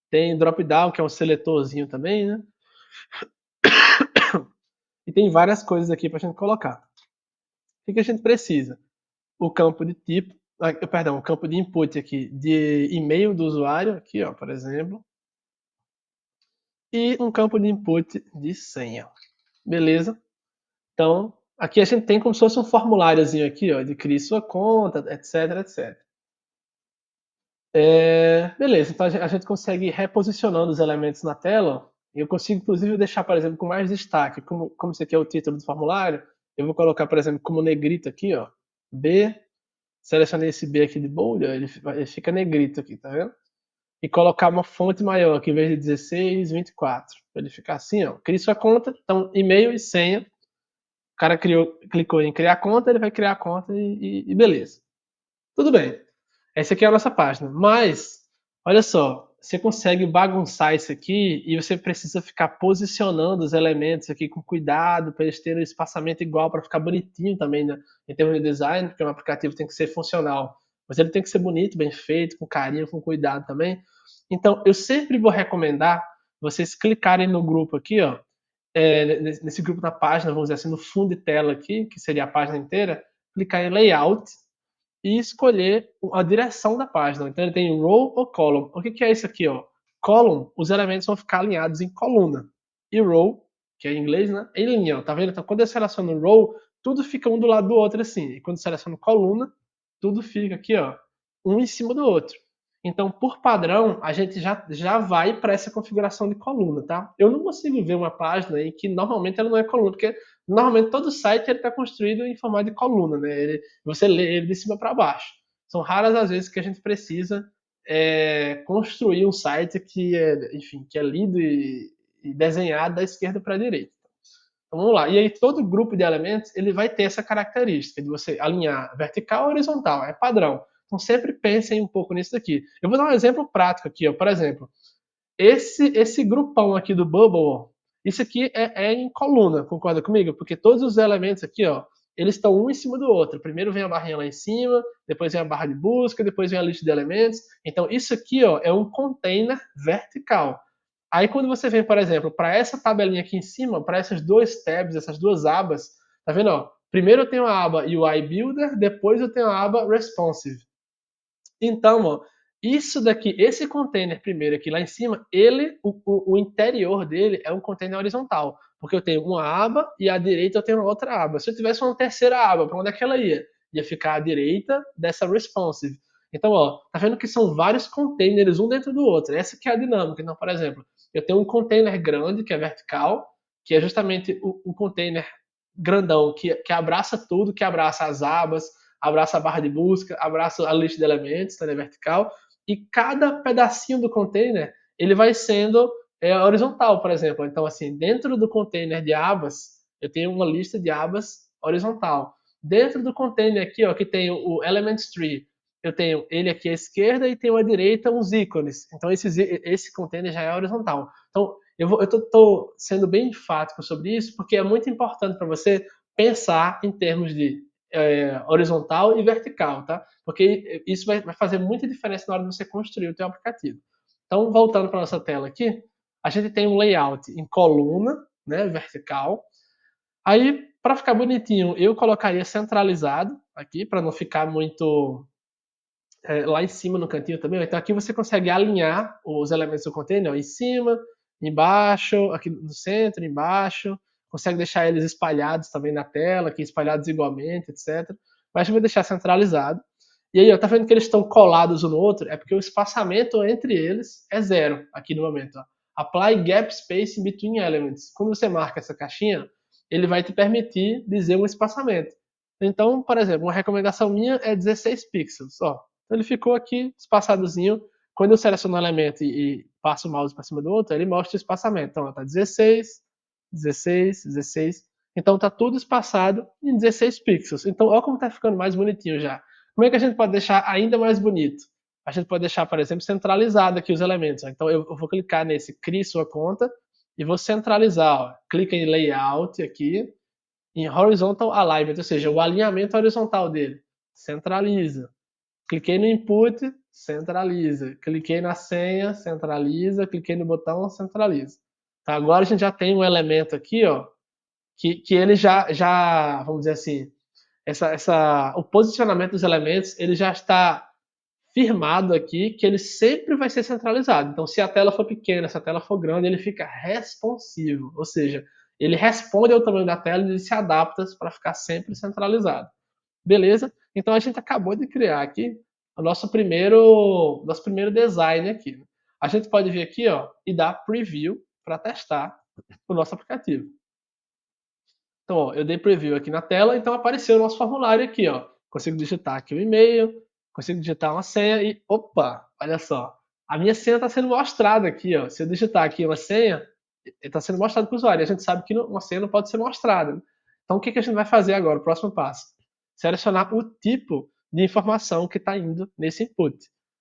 tem drop-down, que é um seletorzinho também, né? E tem várias coisas aqui para a gente colocar. O que a gente precisa? O campo de tipo, perdão, o campo de input aqui de e-mail do usuário, aqui, ó, por exemplo. E um campo de input de senha. Beleza? Então, aqui a gente tem como se fosse um formuláriozinho aqui, ó, de criar sua conta, etc, etc. Beleza, então a gente consegue ir reposicionando os elementos na tela. Eu consigo, inclusive, deixar, por exemplo, com mais destaque. Como esse aqui é o título do formulário, eu vou colocar, por exemplo, como negrito aqui, ó, B. Selecionei esse B aqui de bold, ó, ele fica negrito aqui, tá vendo? E colocar uma fonte maior aqui, em vez de 16, 24. Para ele ficar assim, ó. Crie sua conta, então e-mail e senha. O cara clicou em criar conta, ele vai criar a conta e beleza. Tudo bem. Essa aqui é a nossa página. Mas, olha só, você consegue bagunçar isso aqui e você precisa ficar posicionando os elementos aqui com cuidado para eles terem um espaçamento igual para ficar bonitinho também, né? Em termos de design, porque um aplicativo tem que ser funcional. Mas ele tem que ser bonito, bem feito, com carinho, com cuidado também. Então, eu sempre vou recomendar vocês clicarem no grupo aqui, ó, nesse grupo da página, vamos dizer assim, no fundo de tela aqui, que seria a página inteira, clicar em Layout, e escolher a direção da página. Então ele tem row ou column. O que é isso aqui, ó? Column, os elementos vão ficar alinhados em coluna. E row, que é em inglês, né? Em linha, ó, tá vendo? Então quando eu seleciono row, tudo fica um do lado do outro assim. E quando eu seleciono coluna, tudo fica aqui, ó, um em cima do outro. Então, por padrão, a gente já vai para essa configuração de coluna, tá? Eu não consigo ver uma página em que normalmente ela não é coluna, porque normalmente todo site está construído em formato de coluna, né? Você lê ele de cima para baixo. São raras as vezes que a gente precisa construir um site que é, enfim, que é lido e desenhado da esquerda para a direita. Então vamos lá. E aí todo grupo de elementos ele vai ter essa característica de você alinhar vertical ou horizontal, é padrão. Então sempre pensem um pouco nisso aqui. Eu vou dar um exemplo prático aqui, ó. Por exemplo, esse grupão aqui do Bubble, isso aqui é em coluna, concorda comigo? Porque todos os elementos aqui, ó, eles estão um em cima do outro. Primeiro vem a barrinha lá em cima, depois vem a barra de busca, depois vem a lista de elementos. Então isso aqui, ó, é um container vertical. Aí quando você vem, por exemplo, para essa tabelinha aqui em cima, para essas duas tabs, essas duas abas, tá vendo? Ó? Primeiro eu tenho a aba UI Builder, depois eu tenho a aba Responsive. Então, ó, isso daqui, esse container primeiro aqui lá em cima, o interior dele é um container horizontal, porque eu tenho uma aba e à direita eu tenho outra aba. Se eu tivesse uma terceira aba, para onde é que ela ia? Ia ficar à direita dessa responsive. Então, ó, tá vendo que são vários containers um dentro do outro. Essa que é a dinâmica. Então, por exemplo, eu tenho um container grande que é vertical, que é justamente o container grandão que abraça tudo, que abraça as abas, abraça a barra de busca, abraça a lista de elementos, tá, vertical, e cada pedacinho do container ele vai sendo é horizontal, por exemplo. Então, assim, dentro do container de abas, eu tenho uma lista de abas horizontal. Dentro do container aqui, ó, que tem o Elements Tree, eu tenho ele aqui à esquerda e tenho à direita uns ícones. Então, esse container já é horizontal. Então, eu tô sendo bem enfático sobre isso, porque é muito importante para você pensar em termos de horizontal e vertical, tá? Porque isso vai fazer muita diferença na hora de você construir o teu aplicativo. Então, voltando para nossa tela aqui, a gente tem um layout em coluna, né, vertical. Aí, para ficar bonitinho, eu colocaria centralizado aqui, para não ficar muito lá em cima no cantinho também. Então, aqui você consegue alinhar os elementos do container, ó, em cima, embaixo, aqui no centro, embaixo. Consegue deixar eles espalhados também na tela, aqui espalhados igualmente, etc. Mas eu vou deixar centralizado. E aí, ó, tá vendo que eles estão colados um no outro? É porque o espaçamento entre eles é zero aqui no momento. Ó. Apply gap space between elements. Quando você marca essa caixinha, ele vai te permitir dizer um espaçamento. Então, por exemplo, uma recomendação minha é 16 pixels. Ó. Então ele ficou aqui espaçadozinho. Quando eu seleciono um elemento e passo o mouse para cima do outro, ele mostra o espaçamento. Então, ó, tá 16, 16, 16. Então tá tudo espaçado em 16 pixels. Então, olha como tá ficando mais bonitinho já. Como é que a gente pode deixar ainda mais bonito? A gente pode deixar, por exemplo, centralizado aqui os elementos. Então eu vou clicar nesse Crie sua conta e vou centralizar. Ó. Clica em Layout aqui, em Horizontal Alignment, ou seja, o alinhamento horizontal dele. Centraliza. Cliquei no Input, centraliza. Cliquei na senha, centraliza. Cliquei no botão, centraliza. Tá, agora a gente já tem um elemento aqui, ó, que ele já, vamos dizer assim, o posicionamento dos elementos ele já está firmado aqui que ele sempre vai ser centralizado. Então, se a tela for pequena, se a tela for grande, ele fica responsivo, ou seja, ele responde ao tamanho da tela e ele se adapta para ficar sempre centralizado. Beleza? Então a gente acabou de criar aqui o nosso primeiro design aqui. A gente pode vir aqui, ó, e dar preview para testar o nosso aplicativo. Então, ó, eu dei preview aqui na tela, então apareceu o nosso formulário aqui, ó. Consigo digitar aqui o e-mail, consigo digitar uma senha e, opa, olha só. A minha senha está sendo mostrada aqui, ó. Se eu digitar aqui uma senha, está sendo mostrado para o usuário. E a gente sabe que uma senha não pode ser mostrada. Né? Então, o que a gente vai fazer agora? O próximo passo. Selecionar o tipo de informação que está indo nesse input.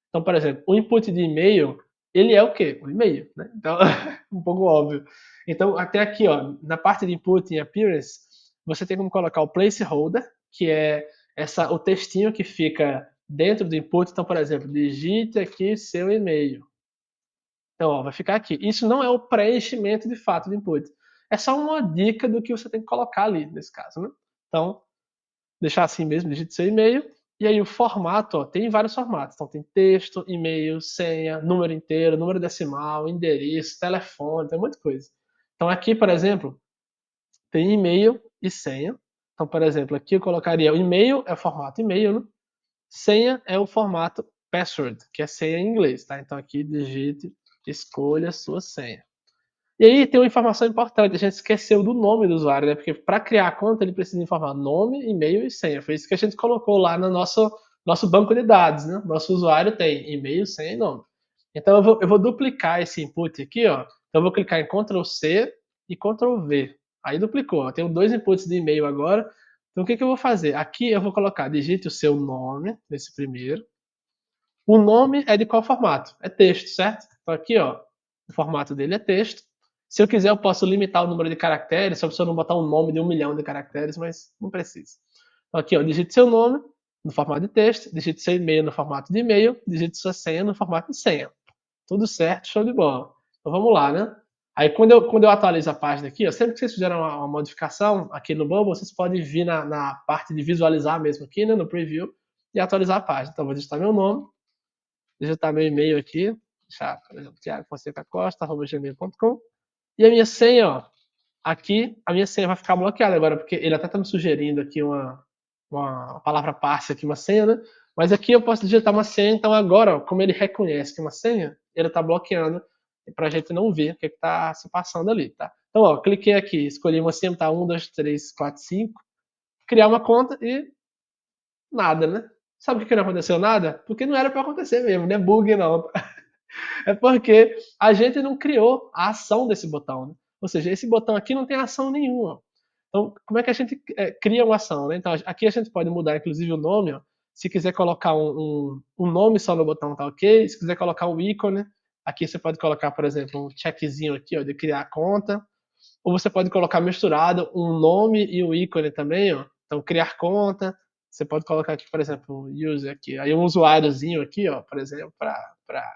Então, por exemplo, o input de e-mail, ele é o quê? O e-mail, né? Então, um pouco óbvio. Então, até aqui, ó, na parte de input em appearance, você tem como colocar o placeholder, que é o textinho que fica dentro do input. Então, por exemplo, digite aqui seu e-mail. Então, ó, vai ficar aqui. Isso não é o preenchimento de fato do input. É só uma dica do que você tem que colocar ali, nesse caso, né? Então, deixar assim mesmo, digite seu e-mail. E aí o formato, ó, tem vários formatos. Então tem texto, e-mail, senha, número inteiro, número decimal, endereço, telefone, tem muita coisa. Então aqui, por exemplo, tem e-mail e senha. Então, por exemplo, aqui eu colocaria o e-mail é o formato e-mail, né? Senha é o formato password, que é senha em inglês, tá? Então aqui digite, escolha a sua senha. E aí tem uma informação importante, a gente esqueceu do nome do usuário, né? Porque para criar a conta ele precisa informar nome, e-mail e senha. Foi isso que a gente colocou lá no nosso banco de dados, né? Nosso usuário tem e-mail, senha e nome. Então eu vou duplicar esse input aqui, ó. Então eu vou clicar em Ctrl C e Ctrl V. Aí duplicou. Eu tenho dois inputs de e-mail agora. Então o que eu vou fazer? Aqui eu vou colocar, digite o seu nome nesse primeiro. O nome é de qual formato? É texto, certo? Então aqui, ó, o formato dele é texto. Se eu quiser, eu posso limitar o número de caracteres, só para você não botar um nome de 1 milhão de caracteres, mas não precisa. Então aqui, ó, digite seu nome no formato de texto, digite seu e-mail no formato de e-mail, digite sua senha no formato de senha. Tudo certo, show de bola. Então vamos lá, né? Aí quando eu atualizo a página aqui, ó, sempre que vocês fizeram uma modificação aqui no Bubble, vocês podem vir na parte de visualizar mesmo aqui, né, no preview, e atualizar a página. Então vou digitar meu nome, digitar meu e-mail aqui, deixar, por exemplo, thiagofonsecacosta@gmail.com. E a minha senha, ó, aqui a minha senha vai ficar bloqueada agora, porque ele até está me sugerindo aqui uma palavra passe aqui, uma senha, né? Mas aqui eu posso digitar uma senha, então agora, ó, como ele reconhece que é uma senha, ele está bloqueando para a gente não ver o que está se passando ali, tá? Então, ó, cliquei aqui, escolhi uma senha, tá 1, 2, 3, 4, 5, criar uma conta e nada, né? Sabe por que não aconteceu nada? Porque não era para acontecer mesmo, não é bug não. É porque a gente não criou a ação desse botão, né? Ou seja, esse botão aqui não tem ação nenhuma. Então, como é que a gente cria uma ação, né? Então, aqui a gente pode mudar, inclusive, o nome, ó. Se quiser colocar um nome só no botão, tá ok? Se quiser colocar um ícone, aqui você pode colocar, por exemplo, um checkzinho aqui, ó, de criar conta. Ou você pode colocar misturado um nome e um ícone também, ó. Então, criar conta. Você pode colocar aqui, por exemplo, user aqui. Aí um usuáriozinho aqui, ó, por exemplo, para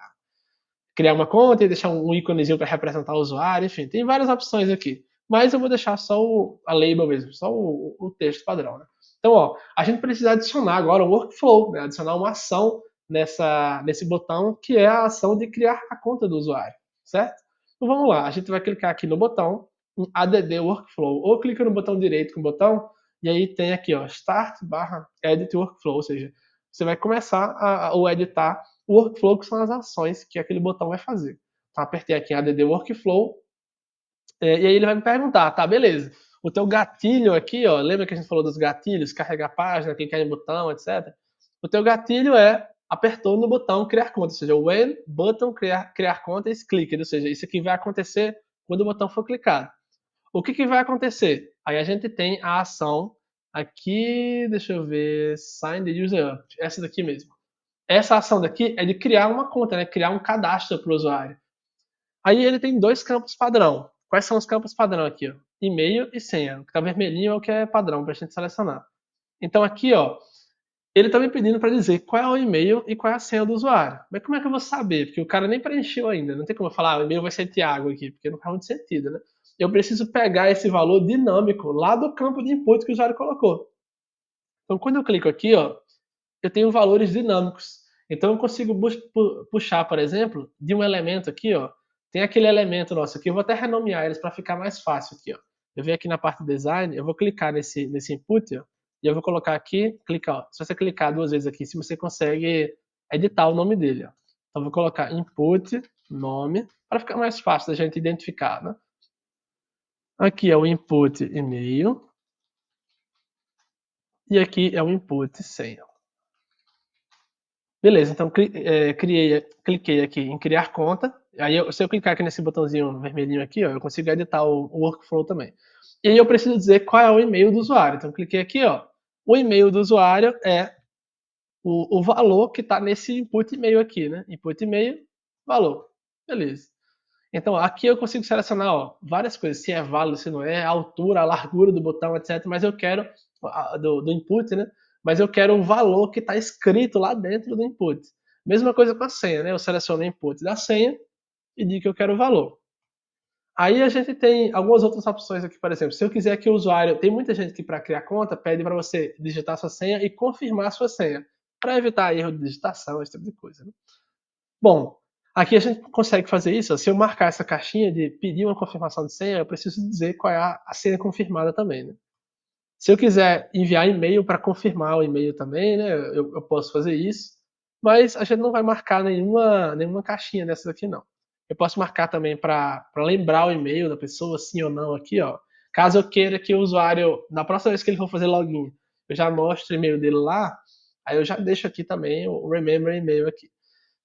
criar uma conta e deixar um íconezinho para representar o usuário, enfim, tem várias opções aqui. Mas eu vou deixar só a label mesmo, só o texto padrão, né? Então, ó, a gente precisa adicionar agora um workflow, né? Adicionar uma ação nesse botão, que é a ação de criar a conta do usuário, certo? Então vamos lá, a gente vai clicar aqui no botão, em add workflow, ou clica no botão direito com o botão, e aí tem aqui, ó, start/edit workflow, ou seja, você vai começar a editar o workflow, que são as ações que aquele botão vai fazer. Então, apertei aqui em add workflow, e aí ele vai me perguntar, tá, beleza. O teu gatilho aqui, ó, lembra que a gente falou dos gatilhos, carregar página, clicar em botão, etc. O teu gatilho apertou no botão criar conta, ou seja, when button criar conta is clicked, ou seja, isso aqui vai acontecer quando o botão for clicado. O que vai acontecer? Aí a gente tem a ação aqui, deixa eu ver, sign the user up, essa daqui mesmo. Essa ação daqui é de criar uma conta, né? Criar um cadastro para o usuário. Aí ele tem dois campos padrão. Quais são os campos padrão aqui? Ó? E-mail e senha. O que está vermelhinho é o que é padrão para a gente selecionar. Então aqui, ó, ele está me pedindo para dizer qual é o e-mail e qual é a senha do usuário. Mas como é que eu vou saber? Porque o cara nem preencheu ainda. Não tem como eu falar, o e-mail vai ser Thiago aqui, porque não faz muito sentido, né? Eu preciso pegar esse valor dinâmico lá do campo de input que o usuário colocou. Então quando eu clico aqui, ó, eu tenho valores dinâmicos. Então eu consigo puxar, por exemplo, de um elemento aqui, ó, tem aquele elemento nosso aqui, eu vou até renomear eles para ficar mais fácil aqui, ó. Eu venho aqui na parte design, eu vou clicar nesse input, ó, e eu vou colocar aqui, clicar, ó. Se você clicar duas vezes aqui, se você consegue editar o nome dele, ó. Então eu vou colocar input, nome, para ficar mais fácil da gente identificar, né? Aqui é o input e-mail, e aqui é o input senha. Beleza, então cliquei aqui em criar conta. Aí, se eu clicar aqui nesse botãozinho vermelhinho aqui, ó, eu consigo editar o workflow também. E aí eu preciso dizer qual é o e-mail do usuário. Então, cliquei aqui, ó. O e-mail do usuário é o valor que está nesse input e-mail aqui, né? Input e-mail, valor. Beleza. Então, aqui eu consigo selecionar, ó, várias coisas, se é válido, se não é, a altura, a largura do botão, etc. Mas eu quero, do input, né? Mas eu quero o valor que está escrito lá dentro do input. Mesma coisa com a senha, né? Eu seleciono o input da senha e digo que eu quero o valor. Aí a gente tem algumas outras opções aqui, por exemplo, se eu quiser que o usuário, tem muita gente que para criar conta pede para você digitar sua senha e confirmar a sua senha, para evitar erro de digitação, esse tipo de coisa, né? Bom, aqui a gente consegue fazer isso. Se eu marcar essa caixinha de pedir uma confirmação de senha, eu preciso dizer qual é a senha confirmada também, né? Se eu quiser enviar e-mail para confirmar o e-mail também, né, eu posso fazer isso, mas a gente não vai marcar nenhuma caixinha dessas aqui, não. Eu posso marcar também para lembrar o e-mail da pessoa, sim ou não, aqui, ó. Caso eu queira que o usuário, na próxima vez que ele for fazer login, eu já mostre o e-mail dele lá, aí eu já deixo aqui também o Remember e-mail aqui.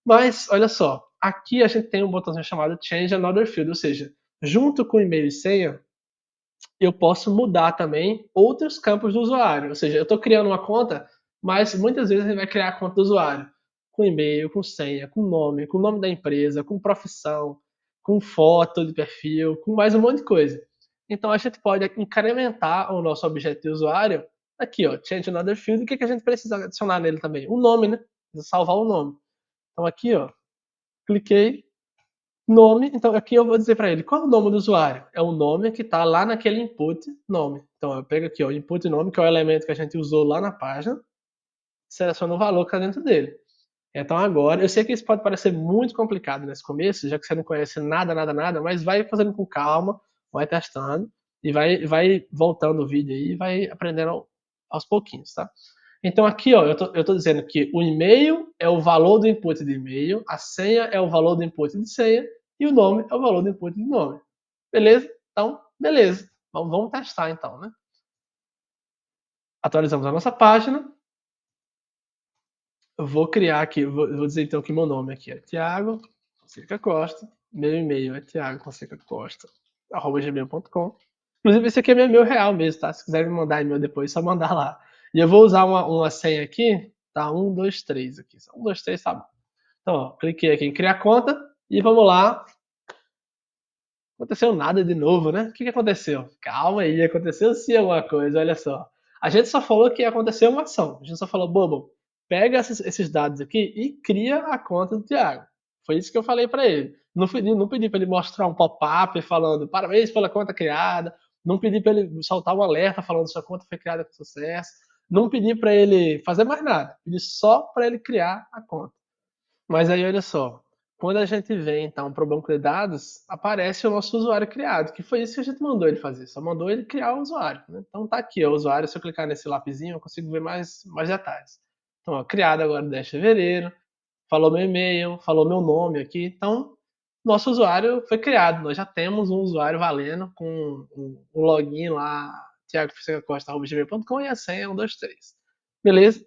Mas, olha só, aqui a gente tem um botãozinho chamado Change Another Field, ou seja, junto com e-mail e senha, eu posso mudar também outros campos do usuário. Ou seja, eu estou criando uma conta, mas muitas vezes a gente vai criar a conta do usuário com e-mail, com senha, com nome da empresa, com profissão, com foto de perfil, com mais um monte de coisa. Então a gente pode incrementar o nosso objeto de usuário aqui, ó, Change Another Field. O que a gente precisa adicionar nele também? O nome, né? Precisa salvar o nome. Então aqui, ó, cliquei, nome, então aqui eu vou dizer para ele qual é o nome do usuário. É o nome que está lá naquele input nome. Então eu pego aqui, ó, input nome, que é o elemento que a gente usou lá na página, seleciono o valor que está dentro dele. Então agora, eu sei que isso pode parecer muito complicado nesse começo, já que você não conhece nada, mas vai fazendo com calma, vai testando e vai voltando o vídeo aí e vai aprendendo aos pouquinhos, tá? Então aqui, ó, eu tô dizendo que o e-mail é o valor do input de e-mail, a senha é o valor do input de senha e o nome é o valor do input de nome. Beleza? Então, beleza. Vamos testar então, né? Atualizamos a nossa página. Eu vou criar aqui, vou dizer então que meu nome aqui é Thiago. Fonseca Costa. Meu e-mail é thiagofonsecacosta@gmail.com. Inclusive, esse aqui é meu e-mail real mesmo, tá? Se quiser me mandar e-mail depois, é só mandar lá. E eu vou usar uma senha aqui, tá? 123 aqui. 123 tá bom. Então, ó, cliquei aqui em criar conta e vamos lá. Aconteceu nada de novo, né? O que aconteceu? Calma aí, aconteceu sim alguma coisa, olha só. A gente só falou que aconteceu uma ação. A gente só falou, Bobo, pega esses dados aqui e cria a conta do Thiago. Foi isso que eu falei para ele. Não pedi para ele mostrar um pop-up falando parabéns pela conta criada. Não pedi para ele soltar um alerta falando sua conta foi criada com sucesso. Não pedi para ele fazer mais nada. Pedi só para ele criar a conta. Mas aí, olha só, quando a gente vem então para o banco de dados, aparece o nosso usuário criado, que foi isso que a gente mandou ele fazer, só mandou ele criar o usuário. Né? Então tá aqui, ó, o usuário, se eu clicar nesse lapisinho, eu consigo ver mais detalhes. Então, ó, criado agora 10 de fevereiro, falou meu e-mail, falou meu nome aqui. Então, nosso usuário foi criado, nós já temos um usuário valendo com o login lá, thiagofonsecacosta@gmail.com e a senha 123. Beleza?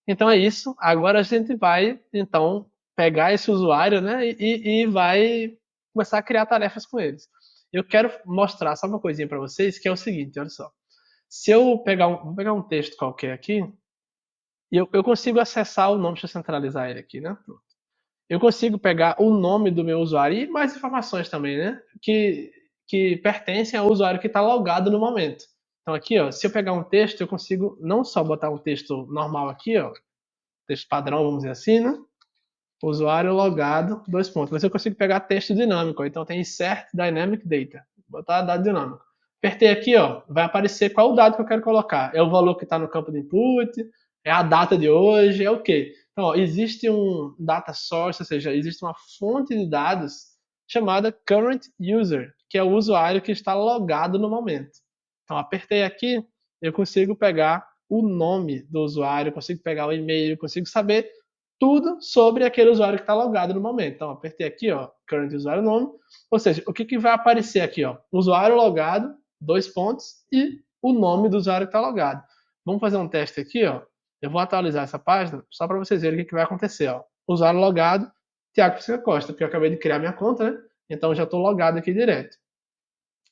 Então é isso. Agora a gente vai, então, pegar esse usuário, né, e vai começar a criar tarefas com eles. Eu quero mostrar só uma coisinha para vocês, que é o seguinte, olha só. Se eu vou pegar um texto qualquer aqui, e eu consigo acessar o nome, deixa eu centralizar ele aqui, né? Eu consigo pegar o nome do meu usuário e mais informações também, né? Que pertencem ao usuário que está logado no momento. Então aqui, ó, se eu pegar um texto, eu consigo não só botar um texto normal aqui, ó, texto padrão, vamos dizer assim, né? Usuário logado, dois pontos. Mas eu consigo pegar texto dinâmico, então tem insert dynamic data. Vou botar dado dinâmico. Apertei aqui, ó, vai aparecer qual o dado que eu quero colocar. É o valor que está no campo de input, é a data de hoje, é o quê? Então, ó, existe um data source, ou seja, existe uma fonte de dados chamada current user, que é o usuário que está logado no momento. Então, apertei aqui, eu consigo pegar o nome do usuário, consigo pegar o e-mail, consigo saber tudo sobre aquele usuário que está logado no momento. Então, apertei aqui, ó, current usuário nome. Ou seja, o que vai aparecer aqui, ó? Usuário logado, dois pontos, e o nome do usuário que está logado. Vamos fazer um teste aqui, ó. Eu vou atualizar essa página só para vocês verem o que vai acontecer, ó. Usuário logado, Thiago Fonseca Costa, porque eu acabei de criar minha conta, né? Então já estou logado aqui direto.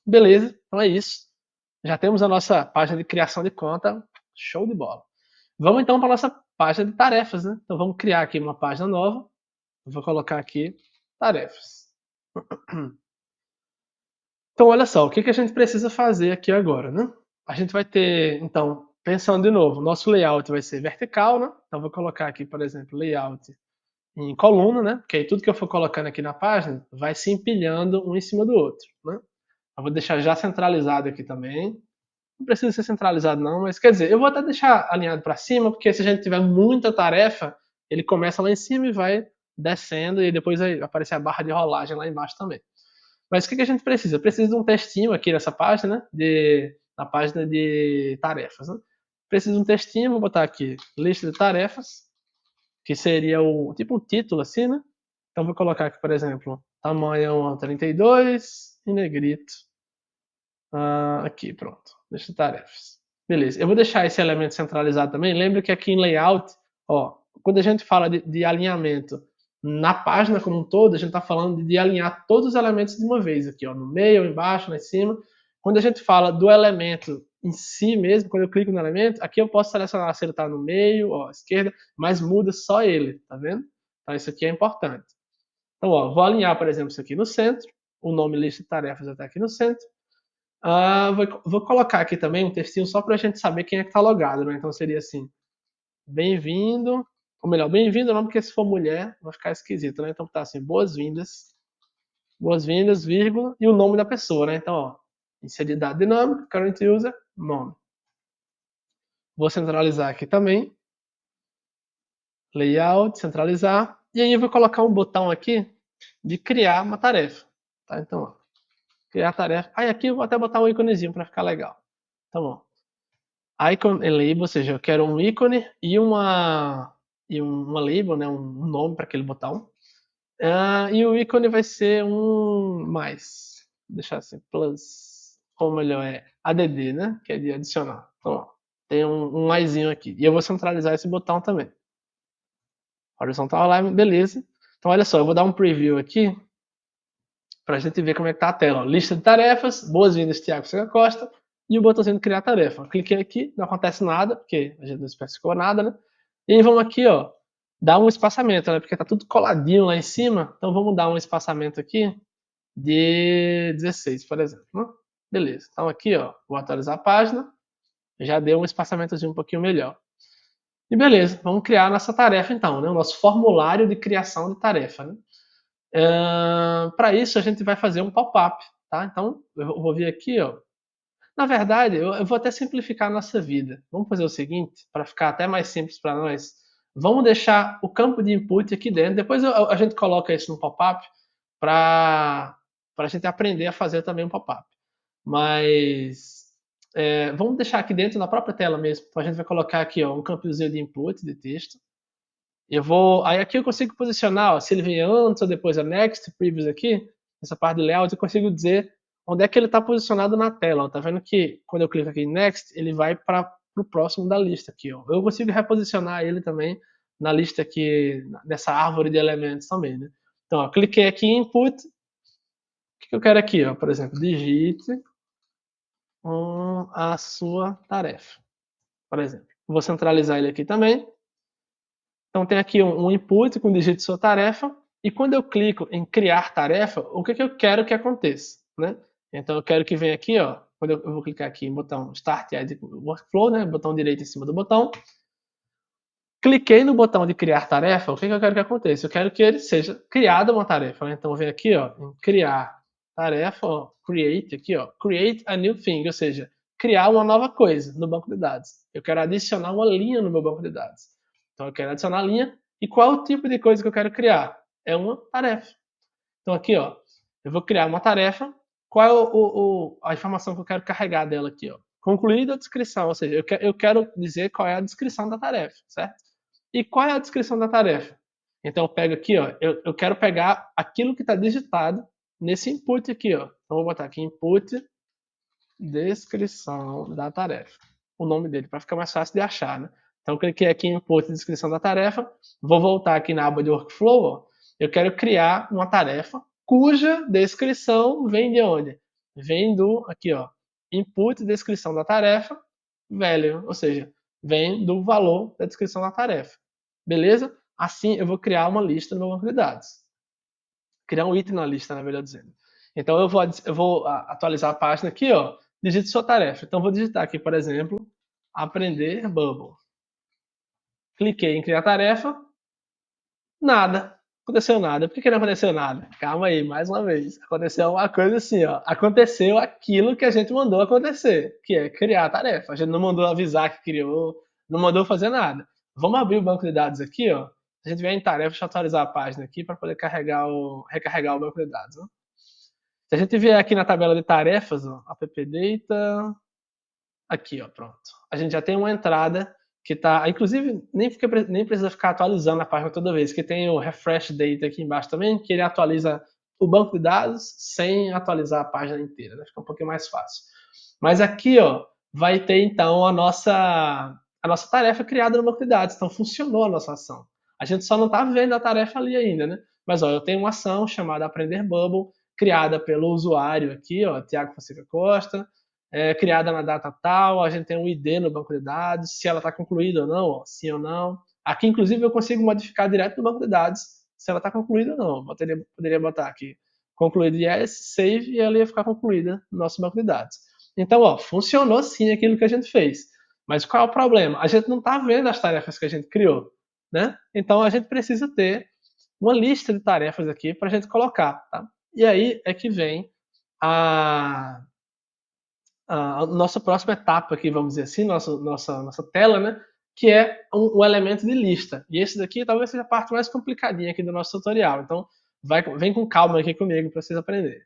Beleza, então é isso. Já temos a nossa página de criação de conta. Show de bola. Vamos então para a nossa página de tarefas, né? Então vamos criar aqui uma página nova. Eu vou colocar aqui tarefas. Então olha só, o que a gente precisa fazer aqui agora, né? A gente vai ter, então, pensando de novo, nosso layout vai ser vertical, né? Então vou colocar aqui, por exemplo, layout em coluna, né? Porque aí tudo que eu for colocando aqui na página vai se empilhando um em cima do outro, né? Eu vou deixar já centralizado aqui também. Não precisa ser centralizado não, mas quer dizer, eu vou até deixar alinhado para cima, porque se a gente tiver muita tarefa, ele começa lá em cima e vai descendo e depois vai aparecer a barra de rolagem lá embaixo também. Mas o que a gente precisa? Precisa de um textinho aqui nessa página, né? Na página de tarefas. Né? Precisa de um textinho, vou botar aqui lista de tarefas, que seria o tipo um título assim, né? Então vou colocar aqui, por exemplo, tamanho 32 em negrito. Aqui, pronto. Lista de tarefas. Beleza. Eu vou deixar esse elemento centralizado também. Lembra que aqui em layout, ó, quando a gente fala de alinhamento na página como um todo, a gente está falando de alinhar todos os elementos de uma vez aqui, ó, no meio, embaixo, lá em cima. Quando a gente fala do elemento em si mesmo, quando eu clico no elemento, aqui eu posso selecionar se ele está no meio, ó, esquerda, mas muda só ele, tá vendo? Então isso aqui é importante. Então, ó, vou alinhar, por exemplo, isso aqui no centro. O nome lista de tarefas está aqui no centro. Vou colocar aqui também um textinho só para a gente saber quem é que está logado, né? Então seria assim, bem-vindo, ou melhor, bem-vindo não, porque se for mulher vai ficar esquisito, né? Então tá assim, boas-vindas, vírgula, e o nome da pessoa, né? Então, ó, inserir dado dinâmico, current user, nome. Vou centralizar aqui também, layout, centralizar, e aí eu vou colocar um botão aqui de criar uma tarefa, tá? Então, ó, criar tarefa. Aí aqui eu vou até botar um íconezinho para ficar legal. Tá bom. Icon and label, ou seja, eu quero um ícone e uma label, né, um nome para aquele botão. E o ícone vai ser um mais, vou deixar assim, plus, ou melhor, é add, né, que é de adicionar. Então, ó, tem um maisinho aqui. E eu vou centralizar esse botão também. Horizontal align, beleza. Então, olha só, eu vou dar um preview aqui para a gente ver como é que está a tela. Ó, lista de tarefas, boas-vindas, Thiago Silva Costa, e o botãozinho de criar tarefa. Cliquei aqui, não acontece nada, porque a gente não especificou nada, né? E aí vamos aqui, ó, dar um espaçamento, né? Porque tá tudo coladinho lá em cima, então vamos dar um espaçamento aqui de 16, por exemplo. Né? Beleza, então aqui, ó, vou atualizar a página, já deu um espaçamentozinho um pouquinho melhor. E beleza, vamos criar a nossa tarefa então, né? O nosso formulário de criação de tarefa, né? Para isso a gente vai fazer um pop-up, tá? Então eu vou vir aqui, ó. Na verdade, eu vou até simplificar a nossa vida. Vamos fazer o seguinte, para ficar até mais simples para nós. Vamos deixar o campo de input aqui dentro. Depois a gente coloca isso no pop-up para a gente aprender a fazer também um pop-up. Mas vamos deixar aqui dentro na própria tela mesmo. Então a gente vai colocar aqui, ó, um campozinho de input de texto. Aí aqui eu consigo posicionar, ó, se ele vem antes ou depois da next, previous aqui, essa parte de layout, eu consigo dizer onde é que ele está posicionado na tela. Ó. Tá vendo que quando eu clico aqui em next, ele vai para o próximo da lista aqui. Ó. Eu consigo reposicionar ele também na lista aqui, nessa árvore de elementos também. Né? Então, ó, cliquei aqui em input. O que eu quero aqui? Ó? Por exemplo, digite a sua tarefa. Por exemplo, vou centralizar ele aqui também. Então tem aqui um input com digite sua tarefa, e quando eu clico em criar tarefa, o que eu quero que aconteça, né? Então eu quero que venha aqui, ó, quando eu vou clicar aqui em botão Start Add Workflow, né, botão direito em cima do botão, cliquei no botão de criar tarefa, o que eu quero que aconteça? Eu quero que ele seja criada uma tarefa, né? Então vem aqui, ó, em criar tarefa, ó, create aqui, ó, create a new thing, ou seja, criar uma nova coisa no banco de dados. Eu quero adicionar uma linha no meu banco de dados. Então eu quero adicionar a linha. E qual é o tipo de coisa que eu quero criar? É uma tarefa. Então aqui, ó, eu vou criar uma tarefa. Qual é a informação que eu quero carregar dela aqui, ó? Concluída a descrição, ou seja, eu quero dizer qual é a descrição da tarefa, certo? E qual é a descrição da tarefa? Então eu pego aqui, ó, eu quero pegar aquilo que está digitado nesse input aqui, ó. Então vou botar aqui input descrição da tarefa. O nome dele, para ficar mais fácil de achar, né? Então, cliquei aqui em input descrição da tarefa, vou voltar aqui na aba de workflow, ó. Eu quero criar uma tarefa cuja descrição vem de onde? Vem do, aqui ó, input descrição da tarefa, value, ou seja, vem do valor da descrição da tarefa. Beleza? Assim eu vou criar uma lista no meu banco de dados. Criar um item na lista, na verdade dizendo. Então eu vou atualizar a página aqui, ó, digite sua tarefa. Então vou digitar aqui, por exemplo, aprender Bubble. Cliquei em criar tarefa, nada. Aconteceu nada. Por que não aconteceu nada? Calma aí, mais uma vez. Aconteceu uma coisa assim, ó. Aconteceu aquilo que a gente mandou acontecer, que é criar a tarefa. A gente não mandou avisar que criou, não mandou fazer nada. Vamos abrir o banco de dados aqui, ó. A gente vem em tarefa, deixa eu atualizar a página aqui para poder recarregar o banco de dados. Ó. Se a gente vier aqui na tabela de tarefas, ó, appdata, aqui, ó, pronto. A gente já tem uma entrada que está, inclusive, nem precisa ficar atualizando a página toda vez, que tem o refresh data aqui embaixo também, que ele atualiza o banco de dados sem atualizar a página inteira, né? Fica um pouquinho mais fácil. Mas aqui, ó, vai ter então a nossa tarefa criada no banco de dados. Então funcionou a nossa ação. A gente só não está vendo a tarefa ali ainda, né? Mas ó, eu tenho uma ação chamada Aprender Bubble, criada pelo usuário aqui, ó, Thiago Fonseca Costa, criada na data tal, a gente tem um ID no banco de dados, se ela está concluída ou não, ó, sim ou não. Aqui, inclusive, eu consigo modificar direto no banco de dados se ela está concluída ou não. Poderia botar aqui concluída yes, save, e ela ia ficar concluída no nosso banco de dados. Então, ó, funcionou sim aquilo que a gente fez. Mas qual é o problema? A gente não está vendo as tarefas que a gente criou, né? Então, a gente precisa ter uma lista de tarefas aqui para a gente colocar, tá? E aí é que vem a nossa próxima etapa aqui, vamos dizer assim, nossa tela, né? Que é um elemento de lista. E esse daqui talvez seja a parte mais complicadinha aqui do nosso tutorial. Então, vem com calma aqui comigo para vocês aprenderem.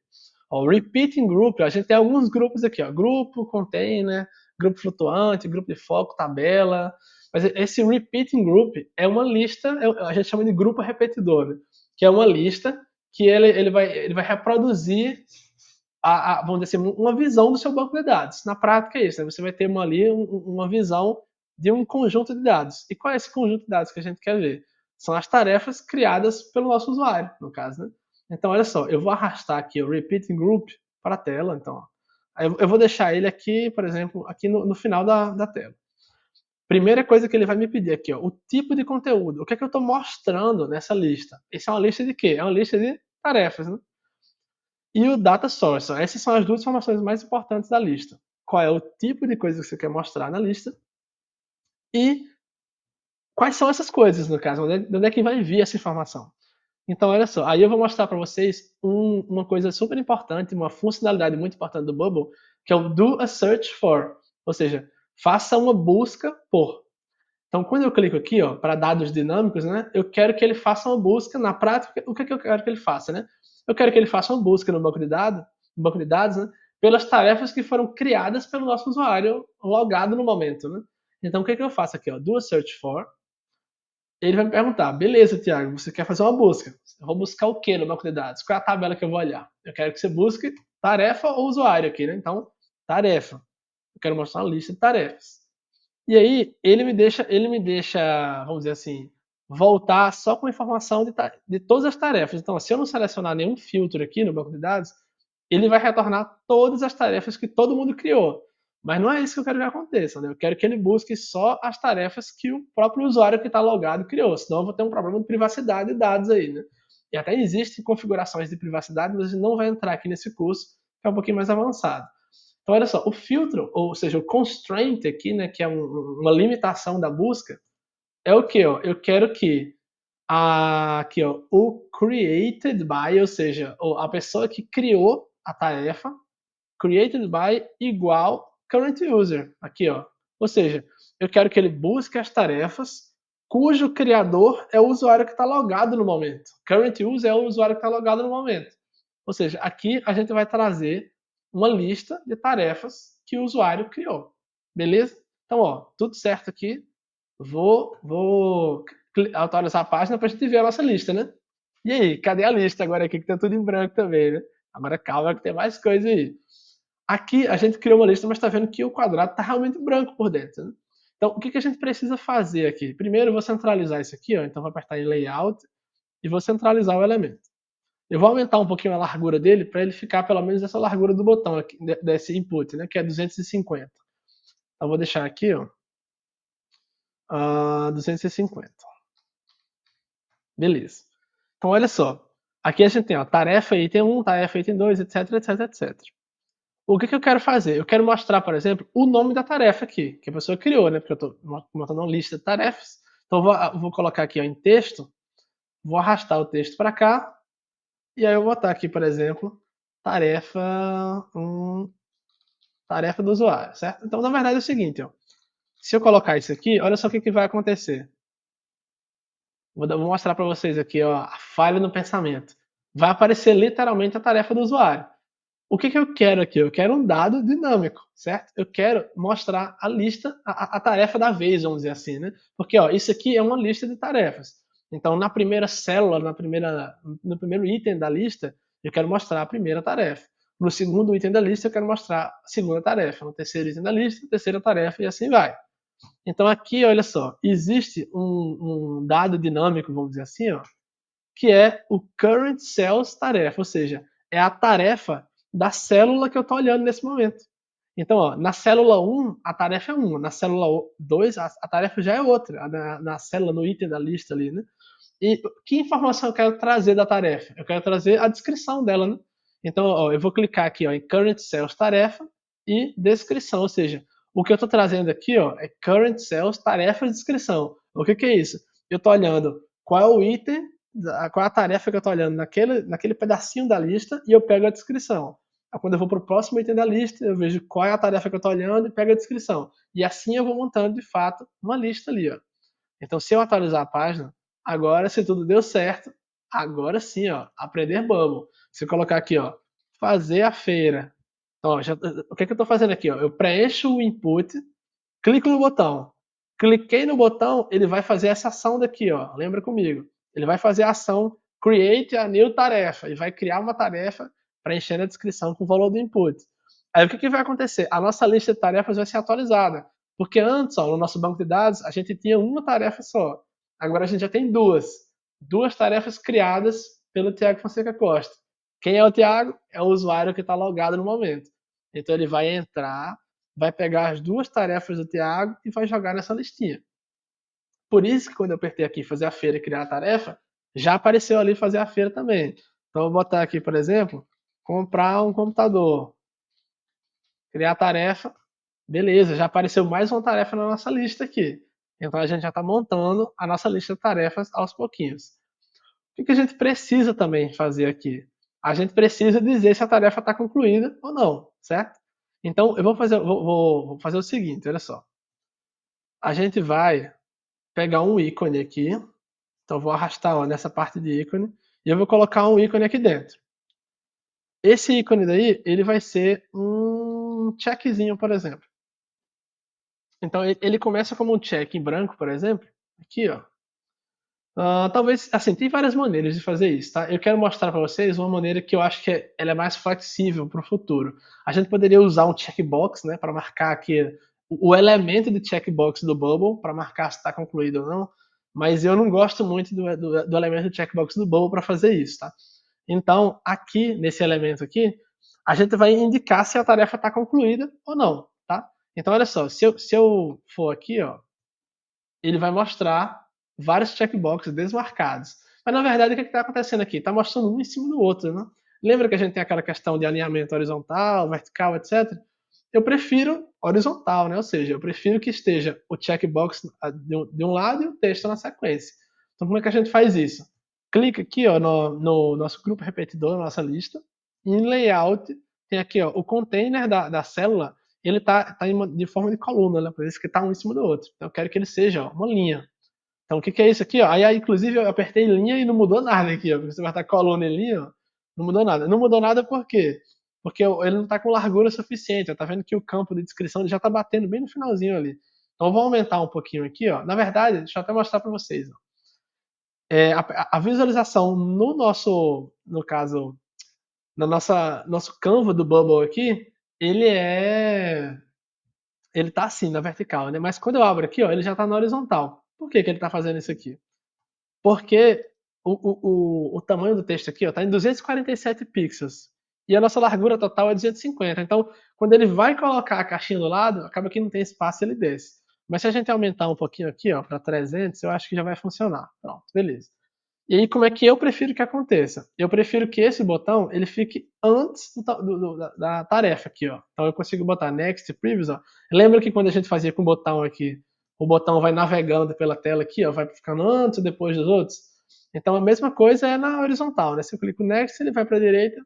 Ó, repeating group, a gente tem alguns grupos aqui, ó, grupo, container, grupo flutuante, grupo de foco, tabela. Mas esse repeating group é uma lista, a gente chama de grupo repetidor, né? Que é uma lista que ele vai reproduzir vamos dizer assim, uma visão do seu banco de dados. Na prática é isso, né? Você vai ter uma visão de um conjunto de dados. E qual é esse conjunto de dados que a gente quer ver? são as tarefas criadas pelo nosso usuário, no caso, né? Então, olha só, eu vou arrastar aqui o Repeating Group para a tela, então. Eu vou deixar ele aqui, por exemplo, aqui no final da tela. Primeira coisa que ele vai me pedir aqui, ó, o tipo de conteúdo. O que é que eu estou mostrando nessa lista? Isso é uma lista de quê? É uma lista de tarefas, né? E o data source. Ó, essas são as duas informações mais importantes da lista. Qual é o tipo de coisa que você quer mostrar na lista e quais são essas coisas, no caso, de onde é que vai vir essa informação. Então, olha só, aí eu vou mostrar para vocês uma coisa super importante, uma funcionalidade muito importante do Bubble, que é o Do a Search For, ou seja, faça uma busca por. Então, quando eu clico aqui, ó, para dados dinâmicos, né, eu quero que ele faça uma busca. Na prática, o que é que eu quero que ele faça, né? Eu quero que ele faça uma busca no banco de dados, né, pelas tarefas que foram criadas pelo nosso usuário logado no momento, né? Então, o que é que eu faço aqui, ó? Do a search for. Ele vai me perguntar, beleza, Thiago, você quer fazer uma busca? Eu vou buscar o que no banco de dados? Qual é a tabela que eu vou olhar? Eu quero que você busque tarefa ou usuário aqui, né? Então, tarefa. Eu quero mostrar uma lista de tarefas. E aí, ele me deixa, vamos dizer assim, voltar só com informação de todas as tarefas. Então, se eu não selecionar nenhum filtro aqui no banco de dados, ele vai retornar todas as tarefas que todo mundo criou. Mas não é isso que eu quero que aconteça, né? Eu quero que ele busque só as tarefas que o próprio usuário que está logado criou, senão eu vou ter um problema de privacidade de dados aí, né? E até existem configurações de privacidade, mas a gente não vai entrar aqui nesse curso, que é um pouquinho mais avançado. Então, olha só, o filtro, ou seja, o constraint aqui, né, que é uma limitação da busca, é o que? Eu quero que aqui, ó, o created by, ou seja, a pessoa que criou a tarefa, created by igual current user, aqui, ó. Ou seja, eu quero que ele busque as tarefas cujo criador é o usuário que está logado no momento. Current user é o usuário que está logado no momento. Ou seja, aqui a gente vai trazer uma lista de tarefas que o usuário criou. Beleza? Então, ó, tudo certo aqui. Vou atualizar a página para a gente ver a nossa lista, né? E aí, cadê a lista agora aqui que tá tudo em branco também, né? Agora calma que tem mais coisa aí. Aqui a gente criou uma lista, mas está vendo que o quadrado está realmente branco por dentro, né? Então, o que a gente precisa fazer aqui? Primeiro, eu vou centralizar isso aqui, ó. Então, vou apertar em Layout e vou centralizar o elemento. Eu vou aumentar um pouquinho a largura dele para ele ficar pelo menos essa largura do botão aqui, desse input, né? Que é 250. Então, vou deixar aqui, ó, 250. Beleza. Então, olha só. Aqui a gente tem, ó, tarefa item 1, tarefa item 2, etc, etc, etc. O que eu quero fazer? Eu quero mostrar, por exemplo, o nome da tarefa aqui, que a pessoa criou, né? Porque eu estou montando uma lista de tarefas. Então, eu vou colocar aqui, ó, em texto, vou arrastar o texto para cá, e aí eu vou botar aqui, por exemplo, tarefa, tarefa do usuário, certo? Então, na verdade é o seguinte, ó. Se eu colocar isso aqui, olha só o que vai acontecer. Vou mostrar para vocês aqui, ó, a falha no pensamento. Vai aparecer literalmente a tarefa do usuário. O que eu quero aqui? Eu quero um dado dinâmico, certo? Eu quero mostrar a lista, a tarefa da vez, vamos dizer assim, né? Porque ó, isso aqui é uma lista de tarefas. Então, na primeira célula, no primeiro item da lista, eu quero mostrar a primeira tarefa. No segundo item da lista, eu quero mostrar a segunda tarefa. No terceiro item da lista, a terceira tarefa, e assim vai. Então, aqui, olha só, existe um dado dinâmico, vamos dizer assim, ó, que é o current cells tarefa, ou seja, é a tarefa da célula que eu estou olhando nesse momento. Então, ó, na célula 1, a tarefa é uma, na célula 2, a tarefa já é outra, na célula, no item da lista ali, né? E que informação eu quero trazer da tarefa? Eu quero trazer a descrição dela, né? Então, ó, eu vou clicar aqui, ó, em current cells tarefa e descrição, ou seja, o que eu estou trazendo aqui, ó, é current cells tarefa e descrição. O que é isso? Eu estou olhando qual é o item, qual é a tarefa que eu estou olhando naquele pedacinho da lista e eu pego a descrição. Aí, quando eu vou para o próximo item da lista, eu vejo qual é a tarefa que eu estou olhando e pego a descrição. E assim eu vou montando, de fato, uma lista ali, ó. Então, se eu atualizar a página, agora, se tudo deu certo, agora sim, ó, aprender Bubble. Se eu colocar aqui, ó, fazer a feira. Então, ó, o que eu estou fazendo aqui? Ó? Eu preencho o input, clico no botão. Cliquei no botão, ele vai fazer essa ação daqui, ó. Lembra comigo? Ele vai fazer a ação create a new tarefa e vai criar uma tarefa preenchendo a descrição com o valor do input. Aí o que vai acontecer? A nossa lista de tarefas vai ser atualizada. Porque antes, ó, no nosso banco de dados, a gente tinha uma tarefa só. Agora a gente já tem duas tarefas criadas pelo Tiago Fonseca Costa. Quem é o Tiago? É o usuário que está logado no momento. Então ele vai entrar, vai pegar as duas tarefas do Tiago e vai jogar nessa listinha. Por isso que quando eu apertei aqui fazer a feira e criar a tarefa, já apareceu ali fazer a feira também. Então eu vou botar aqui, por exemplo, comprar um computador, criar a tarefa, beleza, já apareceu mais uma tarefa na nossa lista aqui. Então a gente já está montando a nossa lista de tarefas aos pouquinhos. O que a gente precisa também fazer aqui? A gente precisa dizer se a tarefa está concluída ou não, certo? Então eu vou fazer o seguinte, olha só. A gente vai pegar um ícone aqui. Então eu vou arrastar ó, nessa parte de ícone e eu vou colocar um ícone aqui dentro. Esse ícone daí, ele vai ser um checkzinho, por exemplo. Então ele começa como um check em branco, por exemplo. Aqui, ó. Talvez, assim, tem várias maneiras de fazer isso, tá? Eu quero mostrar para vocês uma maneira que eu acho que ela é mais flexível para o futuro. A gente poderia usar um checkbox, né, para marcar aqui o elemento de checkbox do Bubble, para marcar se está concluído ou não, mas eu não gosto muito do elemento de checkbox do Bubble para fazer isso, tá? Então, aqui, nesse elemento aqui, a gente vai indicar se a tarefa está concluída ou não, tá? Então, olha só, se eu for aqui, ó, ele vai mostrar vários checkboxes desmarcados. Mas na verdade o que está acontecendo aqui? Está mostrando um em cima do outro, né? Lembra que a gente tem aquela questão de alinhamento horizontal, vertical, etc. Eu prefiro horizontal, né? Ou seja, eu prefiro que esteja o checkbox de um lado e o texto na sequência. Então como é que a gente faz isso? Clica aqui ó, no nosso grupo repetidor, na nossa lista, e em layout tem aqui ó, o container da célula, ele tá de forma de coluna, né? Por isso que tá um em cima do outro. Então eu quero que ele seja ó, uma linha. Então o que, que é isso aqui? Ó? Aí, inclusive, eu apertei linha e não mudou nada aqui. Ó, porque você vai estar coluna em linha, ó, não mudou nada. Não mudou nada por quê? Porque ele não está com largura suficiente. Tá vendo que o campo de descrição ele já está batendo bem no finalzinho ali. Então eu vou aumentar um pouquinho aqui. Ó. Na verdade, deixa eu até mostrar para vocês. Ó. A visualização no nosso, no caso, na nosso Canva do Bubble aqui, ele ele tá assim, na vertical, né? Mas quando eu abro aqui, ó, ele já está na horizontal. Por que, que ele está fazendo isso aqui? Porque o tamanho do texto aqui está em 247 pixels. E a nossa largura total é 250. Então, quando ele vai colocar a caixinha do lado, acaba que não tem espaço e ele desce. Mas se a gente aumentar um pouquinho aqui, para 300, eu acho que já vai funcionar. Pronto, beleza. E aí, como é que eu prefiro que aconteça? Eu prefiro que esse botão ele fique antes da tarefa aqui, ó. Então eu consigo botar Next, Previous, ó. Lembra que quando a gente fazia com o botão aqui, o botão vai navegando pela tela aqui, ó, vai ficando antes ou depois dos outros? Então a mesma coisa é na horizontal, né? Se eu clico Next, ele vai para a direita,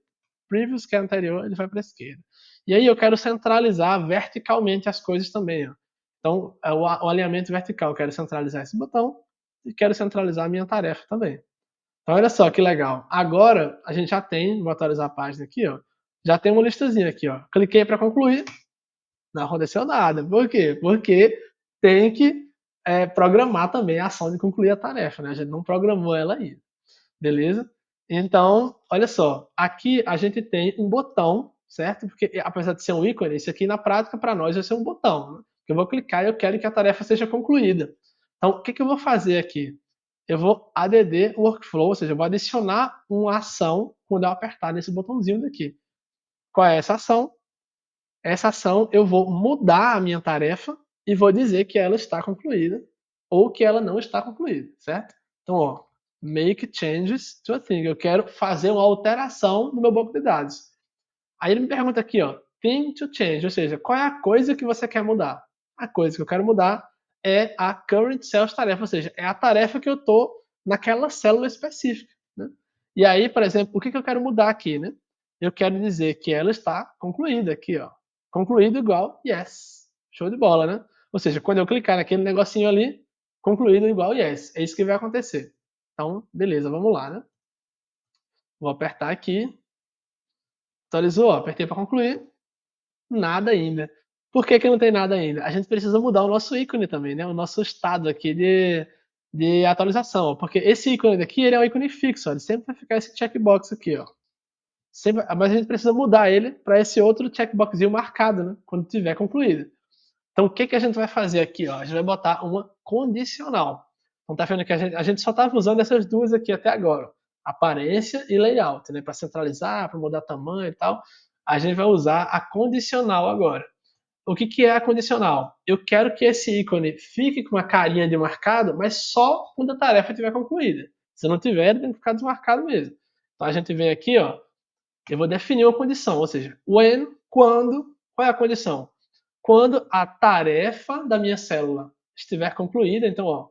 Previous, que é anterior, ele vai para a esquerda. E aí eu quero centralizar verticalmente as coisas também, ó. Então, o alinhamento vertical, eu quero centralizar esse botão e quero centralizar a minha tarefa também. Então, olha só que legal. Agora, a gente já tem, vou atualizar a página aqui, ó. Já tem uma listazinha aqui, ó. Cliquei para concluir, não aconteceu nada. Por quê? Porque tem que programar também a ação de concluir a tarefa, né? A gente não programou ela aí, beleza? Então, olha só. Aqui a gente tem um botão, certo? Porque apesar de ser um ícone, isso aqui na prática para nós vai ser um botão. Né? Eu vou clicar e eu quero que a tarefa seja concluída. Então, o que, que eu vou fazer aqui? Eu vou add workflow, ou seja, eu vou adicionar uma ação quando eu apertar nesse botãozinho daqui. Qual é essa ação? Essa ação eu vou mudar a minha tarefa e vou dizer que ela está concluída ou que ela não está concluída, certo? Então, ó, make changes to a thing. Eu quero fazer uma alteração no meu banco de dados. Aí ele me pergunta aqui, ó, thing to change, ou seja, qual é a coisa que você quer mudar? A coisa que eu quero mudar é a current cells tarefa, ou seja, é a tarefa que eu estou naquela célula específica. Né? E aí, por exemplo, o que eu quero mudar aqui? Né? Eu quero dizer que ela está concluída aqui, ó. Concluído igual yes. Show de bola, né? Ou seja, quando eu clicar naquele negocinho ali, concluído igual yes. É isso que vai acontecer. Então, beleza, vamos lá, né? Vou apertar aqui. Atualizou, apertei para concluir. Nada ainda. Por que, que não tem nada ainda? A gente precisa mudar o nosso ícone também, né? O nosso estado aqui de atualização. Porque esse ícone daqui ele é um ícone fixo. Ó. Ele sempre vai ficar esse checkbox aqui. Ó. Sempre, mas a gente precisa mudar ele para esse outro checkboxzinho marcado, né? Quando tiver concluído. Então o que, que a gente vai fazer aqui? Ó? A gente vai botar uma condicional. Então tá vendo que a gente só estava usando essas duas aqui até agora, ó, aparência e layout, né? Para centralizar, para mudar tamanho e tal. A gente vai usar a condicional agora. O que, que é a condicional? Eu quero que esse ícone fique com uma carinha de marcado, mas só quando a tarefa estiver concluída. Se não tiver, ele tem que ficar desmarcado mesmo. Então a gente vem aqui, ó, eu vou definir uma condição, ou seja, when, quando, qual é a condição? Quando a tarefa da minha célula estiver concluída, então, ó,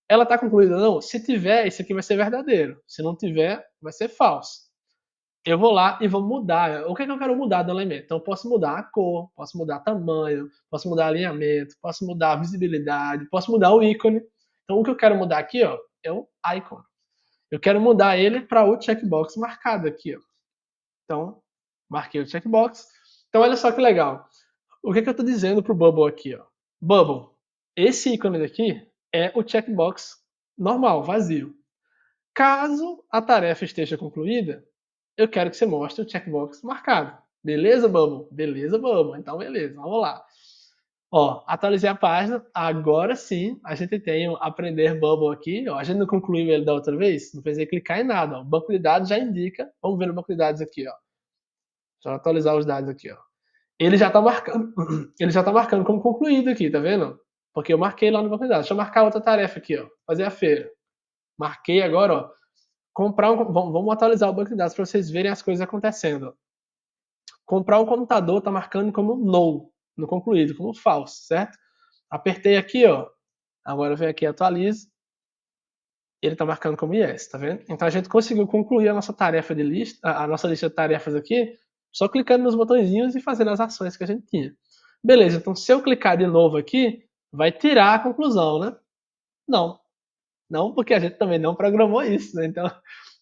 ela está concluída ou não? Se tiver, isso aqui vai ser verdadeiro. Se não tiver, vai ser falso. Eu vou lá e vou mudar. O que, é que eu quero mudar do elemento? Então, eu posso mudar a cor, posso mudar tamanho, posso mudar alinhamento, posso mudar a visibilidade, posso mudar o ícone. Então, o que eu quero mudar aqui, ó, é o icon. Eu quero mudar ele para o checkbox marcado aqui, ó. Então, marquei o checkbox. Então, olha só que legal. O que, que eu estou dizendo para o Bubble aqui, ó? Bubble, esse ícone daqui é o checkbox normal, vazio. Caso a tarefa esteja concluída, eu quero que você mostre o checkbox marcado. Beleza, Bubble? Beleza, Bubble. Então, beleza, vamos lá. Ó, atualizei a página. Agora sim, a gente tem o Aprender Bubble aqui. Ó, a gente não concluiu ele da outra vez, não precisei clicar em nada. Ó. O banco de dados já indica. Vamos ver no banco de dados aqui, ó. Deixa eu atualizar os dados aqui, ó. Ele já está marcando, ele já tá marcando como concluído aqui, tá vendo? Porque eu marquei lá no banco de dados. Deixa eu marcar outra tarefa aqui, ó. Fazer a feira. Marquei agora, ó. Comprar um, vamos atualizar o banco de dados para vocês verem as coisas acontecendo. Comprar um computador está marcando como no, no concluído, como falso, certo? Apertei aqui, ó. Agora vem aqui, atualize. Ele está marcando como yes, tá vendo? Então a gente conseguiu concluir a nossa tarefa de lista, a nossa lista de tarefas aqui, só clicando nos botõezinhos e fazendo as ações que a gente tinha. Beleza, então se eu clicar de novo aqui, vai tirar a conclusão, né? Não. Não, porque a gente também não programou isso, né? Então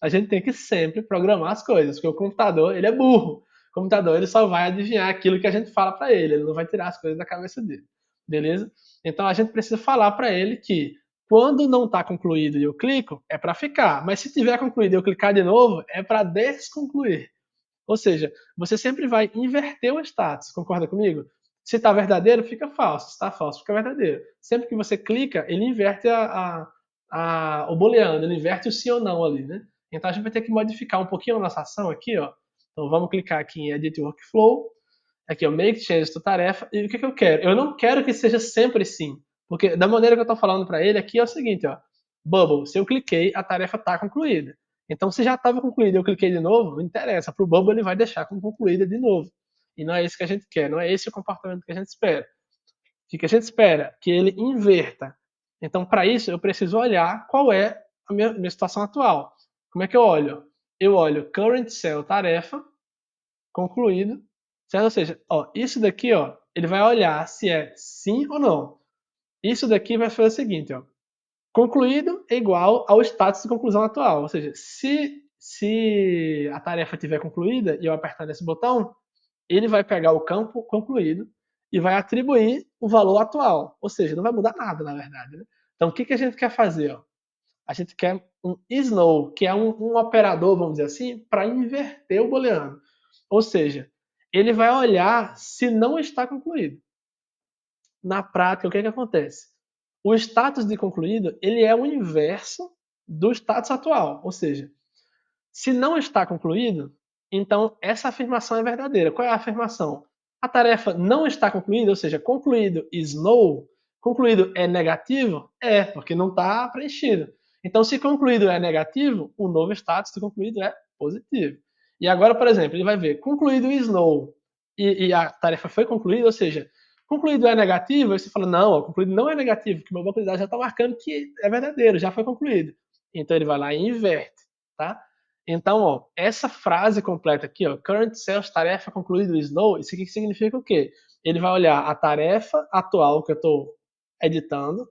a gente tem que sempre programar as coisas, porque o computador, ele é burro. O computador, ele só vai adivinhar aquilo que a gente fala para ele não vai tirar as coisas da cabeça dele. Beleza? Então a gente precisa falar para ele que quando não está concluído e eu clico, é para ficar. Mas se tiver concluído e eu clicar de novo, é para desconcluir. Ou seja, você sempre vai inverter o status, concorda comigo? Se está verdadeiro, fica falso. Se está falso, fica verdadeiro. Sempre que você clica, ele inverte o booleano, ele inverte o sim ou não ali, né? Então a gente vai ter que modificar um pouquinho a nossa ação aqui, ó. Então vamos clicar aqui em Edit Workflow, aqui ó, Make Changes to Tarefa, e o que, que eu quero? Eu não quero que seja sempre sim, porque da maneira que eu estou falando para ele aqui é o seguinte, ó. Bubble, se eu cliquei, a tarefa está concluída. Então, se já estava concluída e eu cliquei de novo, não interessa. Para o Bubble, ele vai deixar como concluída de novo. E não é isso que a gente quer, não é esse o comportamento que a gente espera. O que a gente espera? Que ele inverta. Então, para isso, eu preciso olhar qual é a minha situação atual. Como é que eu olho? Eu olho Current Cell Tarefa, concluído, certo? Ou seja, ó, isso daqui, ó, ele vai olhar se é sim ou não. Isso daqui vai fazer o seguinte, ó. Concluído é igual ao status de conclusão atual. Ou seja, se a tarefa estiver concluída e eu apertar nesse botão, ele vai pegar o campo concluído e vai atribuir o valor atual. Ou seja, não vai mudar nada, na verdade. Né? Então, o que, que a gente quer fazer? Ó? A gente quer um isNo, que é um operador, vamos dizer assim, para inverter o booleano. Ou seja, ele vai olhar se não está concluído. Na prática, o que, que acontece? O status de concluído ele é o inverso do status atual. Ou seja, se não está concluído, então essa afirmação é verdadeira. Qual é a afirmação? A tarefa não está concluída, ou seja, concluído is no. Concluído é negativo? É, porque não está preenchido. Então, se concluído é negativo, o novo status de concluído é positivo. E agora, por exemplo, ele vai ver concluído is no e a tarefa foi concluída, ou seja, concluído é negativo, aí você fala, não, concluído não é negativo, porque meu banco de dados já está marcando que é verdadeiro, já foi concluído. Então ele vai lá e inverte, tá? Então, ó, essa frase completa aqui, ó, current cells tarefa concluído is no, isso aqui significa o quê? Ele vai olhar a tarefa atual que eu estou editando,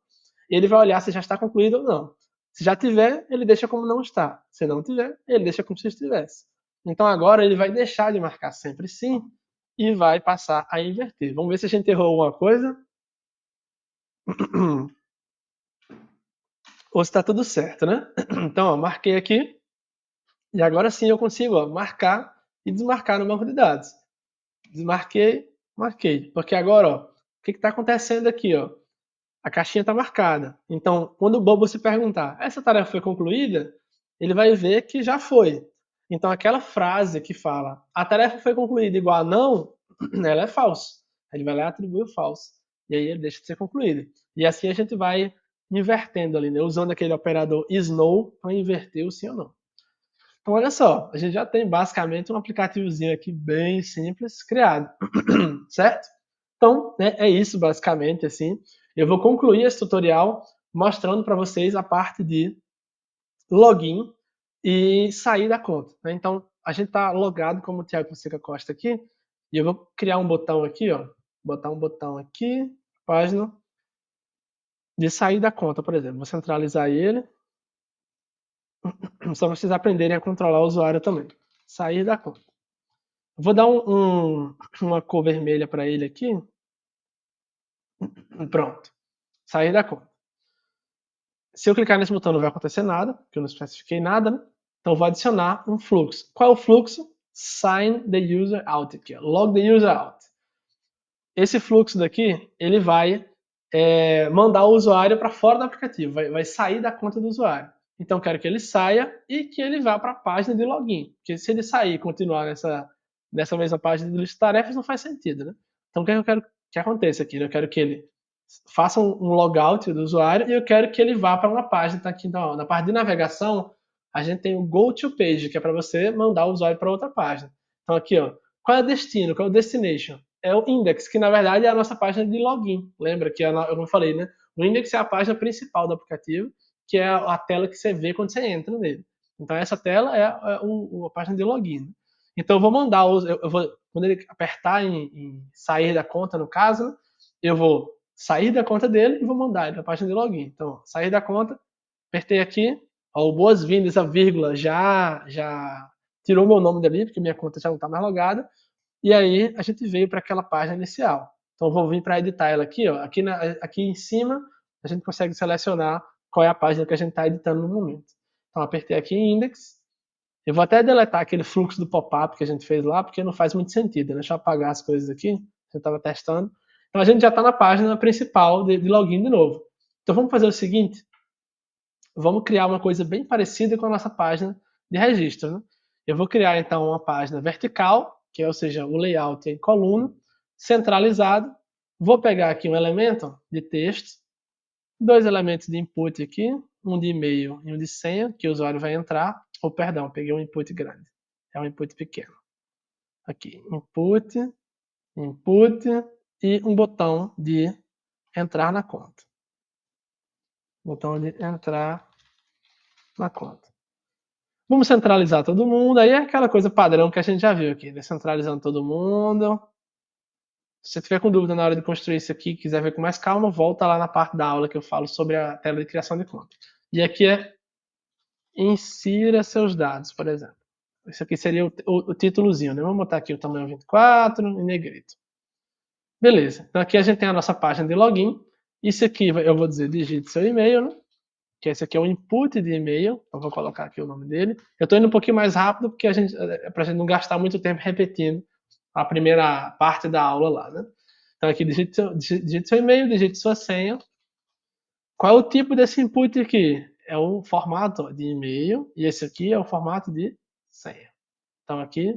e ele vai olhar se já está concluído ou não. Se já tiver, ele deixa como não está. Se não tiver, ele deixa como se estivesse. Então agora ele vai deixar de marcar sempre sim e vai passar a inverter. Vamos ver se a gente errou alguma coisa. Ou se está tudo certo, né? Então, ó, marquei aqui. E agora sim eu consigo ó, marcar e desmarcar no banco de dados. Desmarquei, marquei. Porque agora, ó, o que está acontecendo aqui? Ó? a caixinha está marcada. Então, quando o Bubble se perguntar, essa tarefa foi concluída? Ele vai ver que já foi. Então, aquela frase que fala, a tarefa foi concluída igual a não, ela é falsa. Ele vai lá e atribui o falso. E aí ele deixa de ser concluída. E assim a gente vai invertendo ali, né? Usando aquele operador is/no para inverter o sim ou não. Então, olha só, a gente já tem basicamente um aplicativozinho aqui bem simples criado, certo? Então, né, é isso basicamente, assim. Eu vou concluir esse tutorial mostrando para vocês a parte de login e sair da conta, né? Então, a gente está logado como o Thiago Fonseca Costa aqui, e eu vou criar um botão aqui, ó, botar um botão aqui, página de sair da conta, por exemplo. Vou centralizar ele, só para vocês aprenderem a controlar o usuário também. Sair da conta. Vou dar uma cor vermelha para ele aqui. Pronto. Sair da conta. Se eu clicar nesse botão não vai acontecer nada, porque eu não especifiquei nada, né? Então eu vou adicionar um fluxo. Qual é o fluxo? Sign the user out aqui, ó. Log the user out. Esse fluxo daqui, ele vai mandar o usuário para fora do aplicativo, vai sair da conta do usuário. Então eu quero que ele saia e que ele vá para a página de login. Porque se ele sair e continuar nessa mesma página de lista de tarefas, não faz sentido, né? Então o que eu quero que aconteça aqui? Eu quero que ele faça um logout do usuário e eu quero que ele vá para uma página. Tá aqui na parte de navegação, a gente tem o Go to Page, que é para você mandar o usuário para outra página. Então aqui, ó, qual é o destino? Qual é o destination? É o index, que na verdade é a nossa página de login. Lembra que eu não falei, né? O index é a página principal do aplicativo, que é a tela que você vê quando você entra nele. Então essa tela é a página de login. Então eu vou mandar, quando ele apertar em sair da conta, no caso, né, eu vou sair da conta dele e vou mandar ele para a página de login. Então, sair da conta, apertei aqui, ó, boas-vindas, a vírgula já tirou meu nome dali, porque minha conta já não está mais logada, e aí a gente veio para aquela página inicial. Então, eu vou vir para editar ela aqui, ó, aqui em cima, a gente consegue selecionar qual é a página que a gente está editando no momento. Então, apertei aqui em index, eu vou até deletar aquele fluxo do pop-up que a gente fez lá, porque não faz muito sentido, né? Deixa eu apagar as coisas aqui, a gente estava testando. Então a gente já está na página principal de login de novo. Então vamos fazer o seguinte, vamos criar uma coisa bem parecida com a nossa página de registro, né? Eu vou criar então uma página vertical, que é, ou seja, o layout em coluna, centralizado. Vou pegar aqui um elemento de texto, dois elementos de input aqui, um de e-mail e um de senha, que o usuário vai entrar. Ou perdão, peguei um input grande, é um input pequeno. Aqui, input e um botão de entrar na conta. Botão de entrar na conta. Vamos centralizar todo mundo. Aí é aquela coisa padrão que a gente já viu aqui, né? Centralizando todo mundo. Se você tiver com dúvida na hora de construir isso aqui, quiser ver com mais calma, volta lá na parte da aula que eu falo sobre a tela de criação de conta. E aqui é insira seus dados, por exemplo. Esse aqui seria o títulozinho, né? Vamos botar aqui o tamanho 24 em negrito. Beleza. Então aqui a gente tem a nossa página de login. Isso aqui eu vou dizer digite seu e-mail, né? Que esse aqui é o input de e-mail. Eu vou colocar aqui o nome dele. Eu estou indo um pouquinho mais rápido porque para a gente não gastar muito tempo repetindo a primeira parte da aula lá, né? Então aqui digite seu e-mail, digite sua senha. Qual é o tipo desse input aqui? É o formato de e-mail e esse aqui é o formato de senha. Então aqui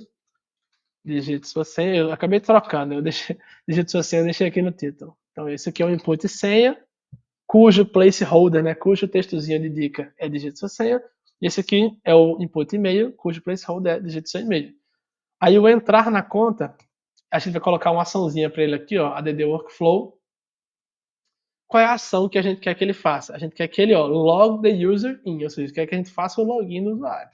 digite sua senha. Eu acabei trocando. Digite sua senha, eu deixei aqui no título. Então esse aqui é o input senha, cujo placeholder, né, cujo textozinho de dica é digite sua senha. E esse aqui é o input e-mail, cujo placeholder é digite seu e-mail. Aí o entrar na conta, a gente vai colocar uma açãozinha para ele aqui, ó, add workflow. Qual é a ação que a gente quer que ele faça? A gente quer que ele, ó, log the user in, ou seja, quer que a gente faça o login do usuário.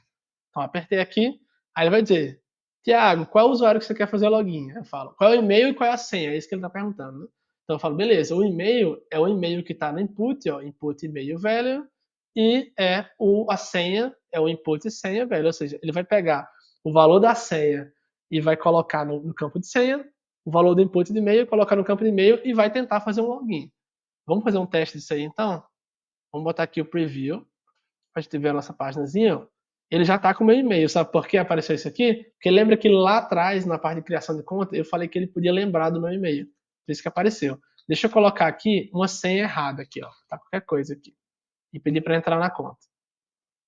Então apertei aqui, aí ele vai dizer, Tiago, qual é o usuário que você quer fazer o login? Eu falo, qual é o e-mail e qual é a senha? É isso que ele está perguntando, né? Então eu falo, beleza, o e-mail é o e-mail que está no input, ó, input e-mail value, e a senha é o input e senha value, ou seja, ele vai pegar o valor da senha e vai colocar no campo de senha, o valor do input de e-mail, colocar no campo de e-mail e vai tentar fazer um login. Vamos fazer um teste disso aí então? Vamos botar aqui o preview, para a gente ver a nossa páginazinha, ó. Ele já está com o meu e-mail. Sabe por que apareceu isso aqui? Porque lembra que lá atrás, na parte de criação de conta, eu falei que ele podia lembrar do meu e-mail. Por isso que apareceu. Deixa eu colocar aqui uma senha errada aqui, ó. Tá qualquer coisa aqui. E pedir para entrar na conta.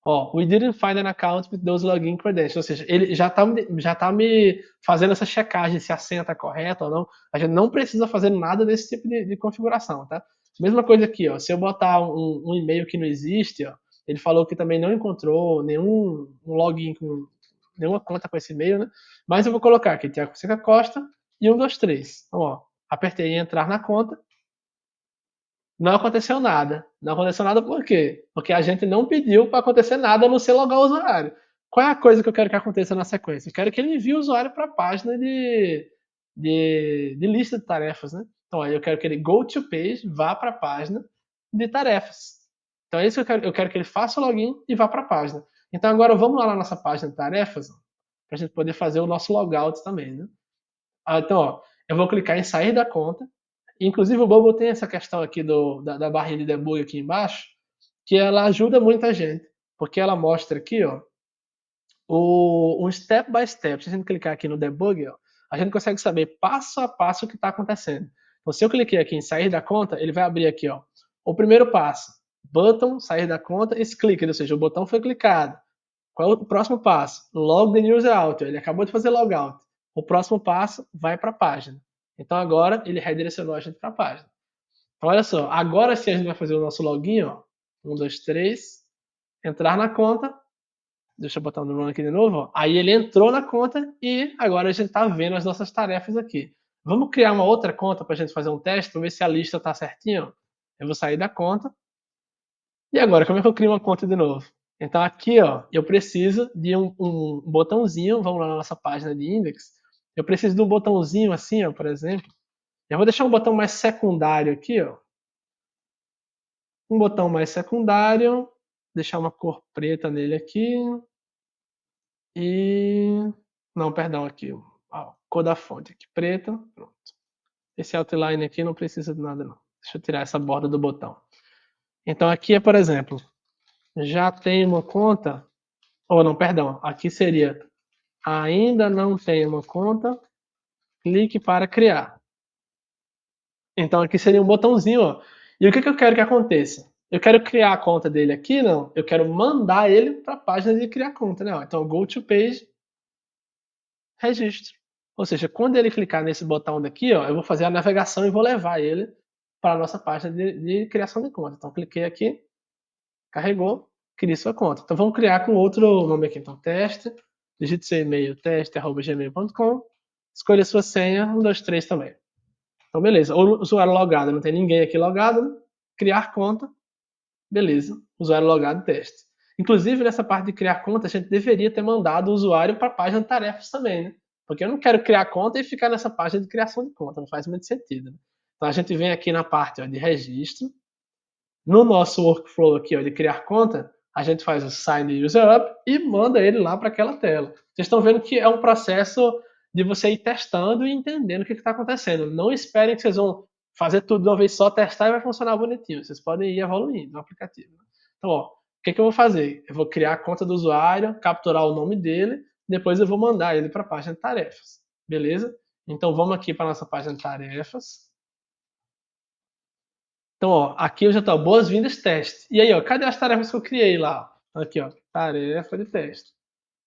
Ó, we didn't find an account with those login credentials. Ou seja, ele já tá me fazendo essa checagem se a senha está correta ou não. A gente não precisa fazer nada desse tipo de configuração, tá? Mesma coisa aqui, ó. Se eu botar um e-mail que não existe, ó, ele falou que também não encontrou nenhum login com nenhuma conta com esse e-mail, né? Mas eu vou colocar aqui Thiago Fonseca Costa e 123. Então, ó, apertei em entrar na conta. Não aconteceu nada. Não aconteceu nada por quê? Porque a gente não pediu para acontecer nada a não ser logar o usuário. Qual é a coisa que eu quero que aconteça na sequência? Eu quero que ele envie o usuário para a página de lista de tarefas, né? Então, aí eu quero que ele go to page, vá para a página de tarefas. Então, é isso que eu quero. Eu quero que ele faça o login e vá para a página. Então, agora vamos lá na nossa página de tarefas, para a gente poder fazer o nosso logout também, né? Então, ó, eu vou clicar em sair da conta. Inclusive, o Bubble tem essa questão aqui da barrinha de debug aqui embaixo, que ela ajuda muita gente, porque ela mostra aqui, ó, um step by step. Se a gente clicar aqui no debug, ó, a gente consegue saber passo a passo o que está acontecendo. Então, se eu cliquei aqui em sair da conta, ele vai abrir aqui, ó, o primeiro passo, button, sair da conta, esse clique, ou seja, o botão foi clicado. Qual é o próximo passo? Log the user out. Ele acabou de fazer logout. O próximo passo vai para a página. Então agora ele redirecionou a gente para a página. Então olha só, agora sim a gente vai fazer o nosso login, ó. 1, 2, 3, entrar na conta. Deixa eu botar o nome aqui de novo, ó. Aí ele entrou na conta e agora a gente está vendo as nossas tarefas aqui. Vamos criar uma outra conta para a gente fazer um teste, para ver se a lista está certinha. Ó. Eu vou sair da conta. E agora, como é que eu crio uma conta de novo? Então aqui, ó, eu preciso de um botãozinho, vamos lá na nossa página de index, eu preciso de um botãozinho assim, ó, por exemplo. Eu vou deixar um botão mais secundário aqui, ó. Um botão mais secundário, deixar uma cor preta nele aqui. E... não, perdão, aqui, ó, cor da fonte aqui, preta, pronto. Esse outline aqui não precisa de nada não. Deixa eu tirar essa borda do botão. Então aqui é, por exemplo, já tem uma conta, ou não, perdão, aqui seria ainda não tem uma conta, clique para criar. Então aqui seria um botãozinho, ó. E o que eu quero que aconteça? Eu quero criar a conta dele aqui, não. Eu quero mandar ele para a página de criar conta, né? Então go to page, registro. Ou seja, quando ele clicar nesse botão daqui, ó, eu vou fazer a navegação e vou levar ele para a nossa página de criação de conta. Então cliquei aqui, carregou, crie sua conta. Então vamos criar com outro nome aqui. Então teste, digite seu e-mail, teste@gmail.com, escolha sua senha, 1, 2, 3 também. Então beleza, o usuário logado, não tem ninguém aqui logado, né? Criar conta, beleza, usuário logado, teste. Inclusive nessa parte de criar conta, a gente deveria ter mandado o usuário para a página de tarefas também, né? Porque eu não quero criar conta e ficar nessa página de criação de conta, não faz muito sentido. Né? Então a gente vem aqui na parte ó, de registro, no nosso workflow aqui ó, de criar conta, a gente faz o sign user up e manda ele lá para aquela tela. Vocês estão vendo que é um processo de você ir testando e entendendo o que está acontecendo. Não esperem que vocês vão fazer tudo de uma vez só, testar e vai funcionar bonitinho. Vocês podem ir evoluindo no aplicativo. Então, ó, o que eu vou fazer? Eu vou criar a conta do usuário, capturar o nome dele, depois eu vou mandar ele para a página de tarefas. Beleza? Então vamos aqui para a nossa página de tarefas. Então, ó, aqui eu já estou, boas-vindas, teste. E aí, ó, cadê as tarefas que eu criei lá? Aqui, ó, tarefa de teste.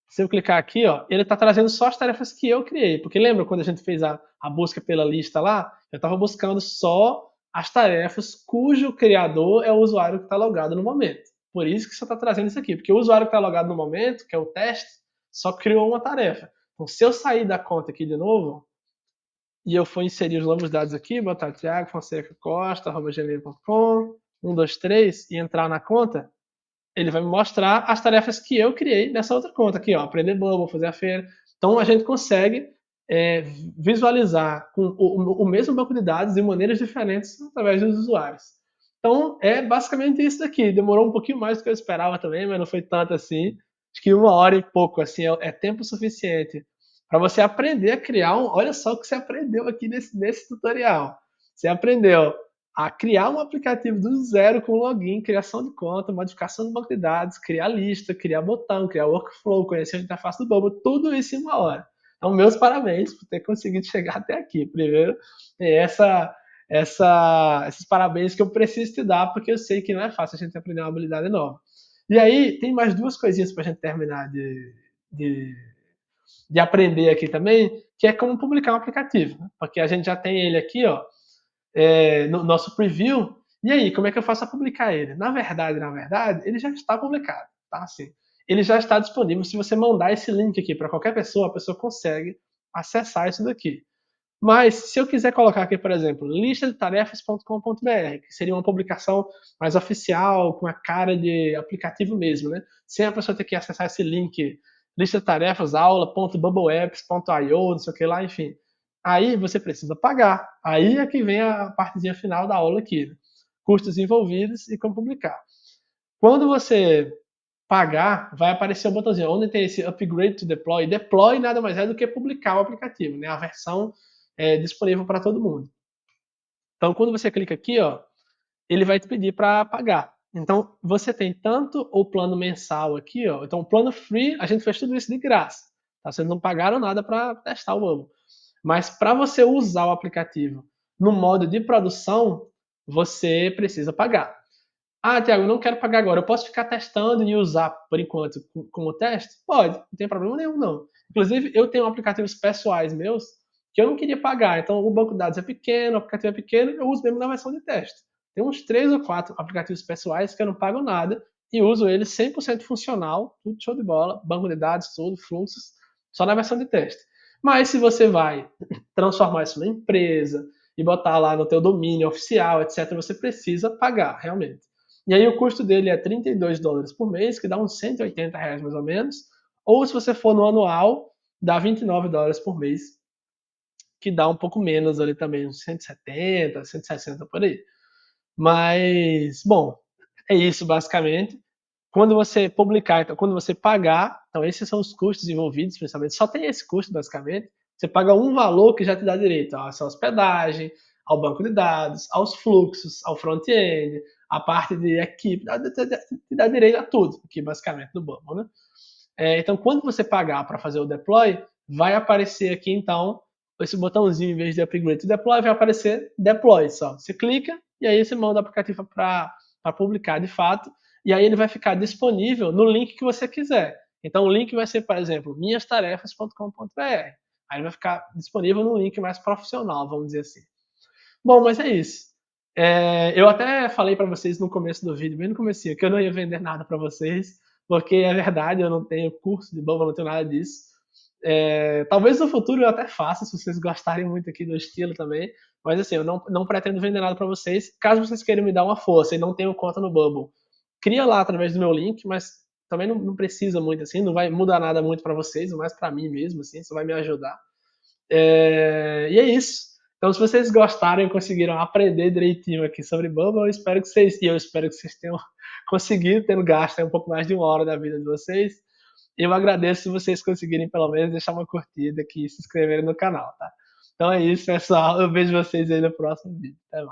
Se eu clicar aqui, ó, ele está trazendo só as tarefas que eu criei. Porque lembra quando a gente fez a busca pela lista lá? Eu estava buscando só as tarefas cujo criador é o usuário que está logado no momento. Por isso que você está trazendo isso aqui. Porque o usuário que está logado no momento, que é o teste, só criou uma tarefa. Então, se eu sair da conta aqui de novo, e eu for inserir os novos dados aqui, botar Thiago Fonseca Costa, @gmail.com, 1, 2, 3, e entrar na conta, ele vai me mostrar as tarefas que eu criei nessa outra conta aqui, ó, aprender Bubble, fazer a feira. Então a gente consegue visualizar com o mesmo banco de dados de maneiras diferentes através dos usuários. Então é basicamente isso daqui. Demorou um pouquinho mais do que eu esperava também, mas não foi tanto assim. Acho que 1 hora e pouco assim é tempo suficiente para você aprender a criar um. Olha só o que você aprendeu aqui nesse tutorial. Você aprendeu a criar um aplicativo do zero com login, criação de conta, modificação do banco de dados, criar lista, criar botão, criar workflow, conhecer a interface do Bubble, tudo isso em 1 hora. Então, meus parabéns por ter conseguido chegar até aqui. Primeiro, essa esses parabéns que eu preciso te dar, porque eu sei que não é fácil a gente aprender uma habilidade nova. E aí, tem mais duas coisinhas para a gente terminar de, de aprender aqui também, que é como publicar um aplicativo. Né? Porque a gente já tem ele aqui, ó, no nosso preview. E aí, como é que eu faço a publicar ele? Na verdade, ele já está publicado, tá? Assim, ele já está disponível. Se você mandar esse link aqui para qualquer pessoa, a pessoa consegue acessar isso daqui. Mas se eu quiser colocar aqui, por exemplo, listadetarefas.com.br, que seria uma publicação mais oficial, com a cara de aplicativo mesmo, né? Sem a pessoa ter que acessar esse link, lista de tarefas, aula.bubbleapps.io, não sei o que lá, enfim. Aí você precisa pagar. Aí é que vem a partezinha final da aula aqui. Né? Custos envolvidos e como publicar. Quando você pagar, vai aparecer um botãozinho onde tem esse upgrade to deploy. Deploy nada mais é do que publicar o aplicativo, né? A versão disponível para todo mundo. Então, quando você clica aqui, ó, ele vai te pedir para pagar. Então, você tem tanto o plano mensal aqui, ó. Então, o plano free, a gente fez tudo isso de graça. Tá? Vocês não pagaram nada para testar o Bubble. Mas para você usar o aplicativo no modo de produção, você precisa pagar. Ah, Tiago, não quero pagar agora. Eu posso ficar testando e usar por enquanto como teste? Pode, não tem problema nenhum, não. Inclusive, eu tenho aplicativos pessoais meus que eu não queria pagar. Então, o banco de dados é pequeno, o aplicativo é pequeno, eu uso mesmo na versão de teste. Tem uns 3 ou 4 aplicativos pessoais que eu não pago nada e uso eles 100% funcional, tudo show de bola, banco de dados, tudo, fluxos, só na versão de teste. Mas se você vai transformar isso na empresa e botar lá no teu domínio oficial, etc., você precisa pagar, realmente. E aí o custo dele é $32 por mês, que dá uns R$ 180 mais ou menos. Ou se você for no anual, dá $29 por mês, que dá um pouco menos ali também, uns 170, 160 por aí. Mas, bom, é isso basicamente. Quando você publicar, então, quando você pagar, então esses são os custos envolvidos, principalmente. Só tem esse custo, basicamente. Você paga um valor que já te dá direito à sua hospedagem, ao banco de dados, aos fluxos, ao front-end, a parte de equipe, te dá direito a tudo aqui, basicamente, do Bumble, né? Então, quando você pagar para fazer o deploy, vai aparecer aqui, então, esse botãozinho, em vez de upgrade to deploy, vai aparecer deploy só. Você clica e aí você manda o aplicativo para publicar de fato, e aí ele vai ficar disponível no link que você quiser. Então, o link vai ser, por exemplo, minhastarefas.com.br. Aí ele vai ficar disponível num link mais profissional, vamos dizer assim. Bom, mas é isso. Eu até falei para vocês no começo do vídeo, bem no comecinho, que eu não ia vender nada para vocês, porque é verdade, eu não tenho curso de Bumble, não tenho nada disso. Talvez no futuro eu até faça, se vocês gostarem muito aqui do estilo também, mas assim, eu não pretendo vender nada para vocês. Caso vocês queiram me dar uma força e não tenham conta no Bumble, cria lá através do meu link, mas também não precisa muito assim, não vai mudar nada muito para vocês, mais para mim mesmo, assim, só vai me ajudar. E é isso. Então, se vocês gostaram e conseguiram aprender direitinho aqui sobre Bubble, eu espero que vocês tenham conseguido, tendo gasto um pouco mais de 1 hora da vida de vocês. Eu agradeço se vocês conseguirem pelo menos deixar uma curtida aqui e se inscreverem no canal, tá? Então é isso, pessoal. Eu vejo vocês aí no próximo vídeo. Até mais.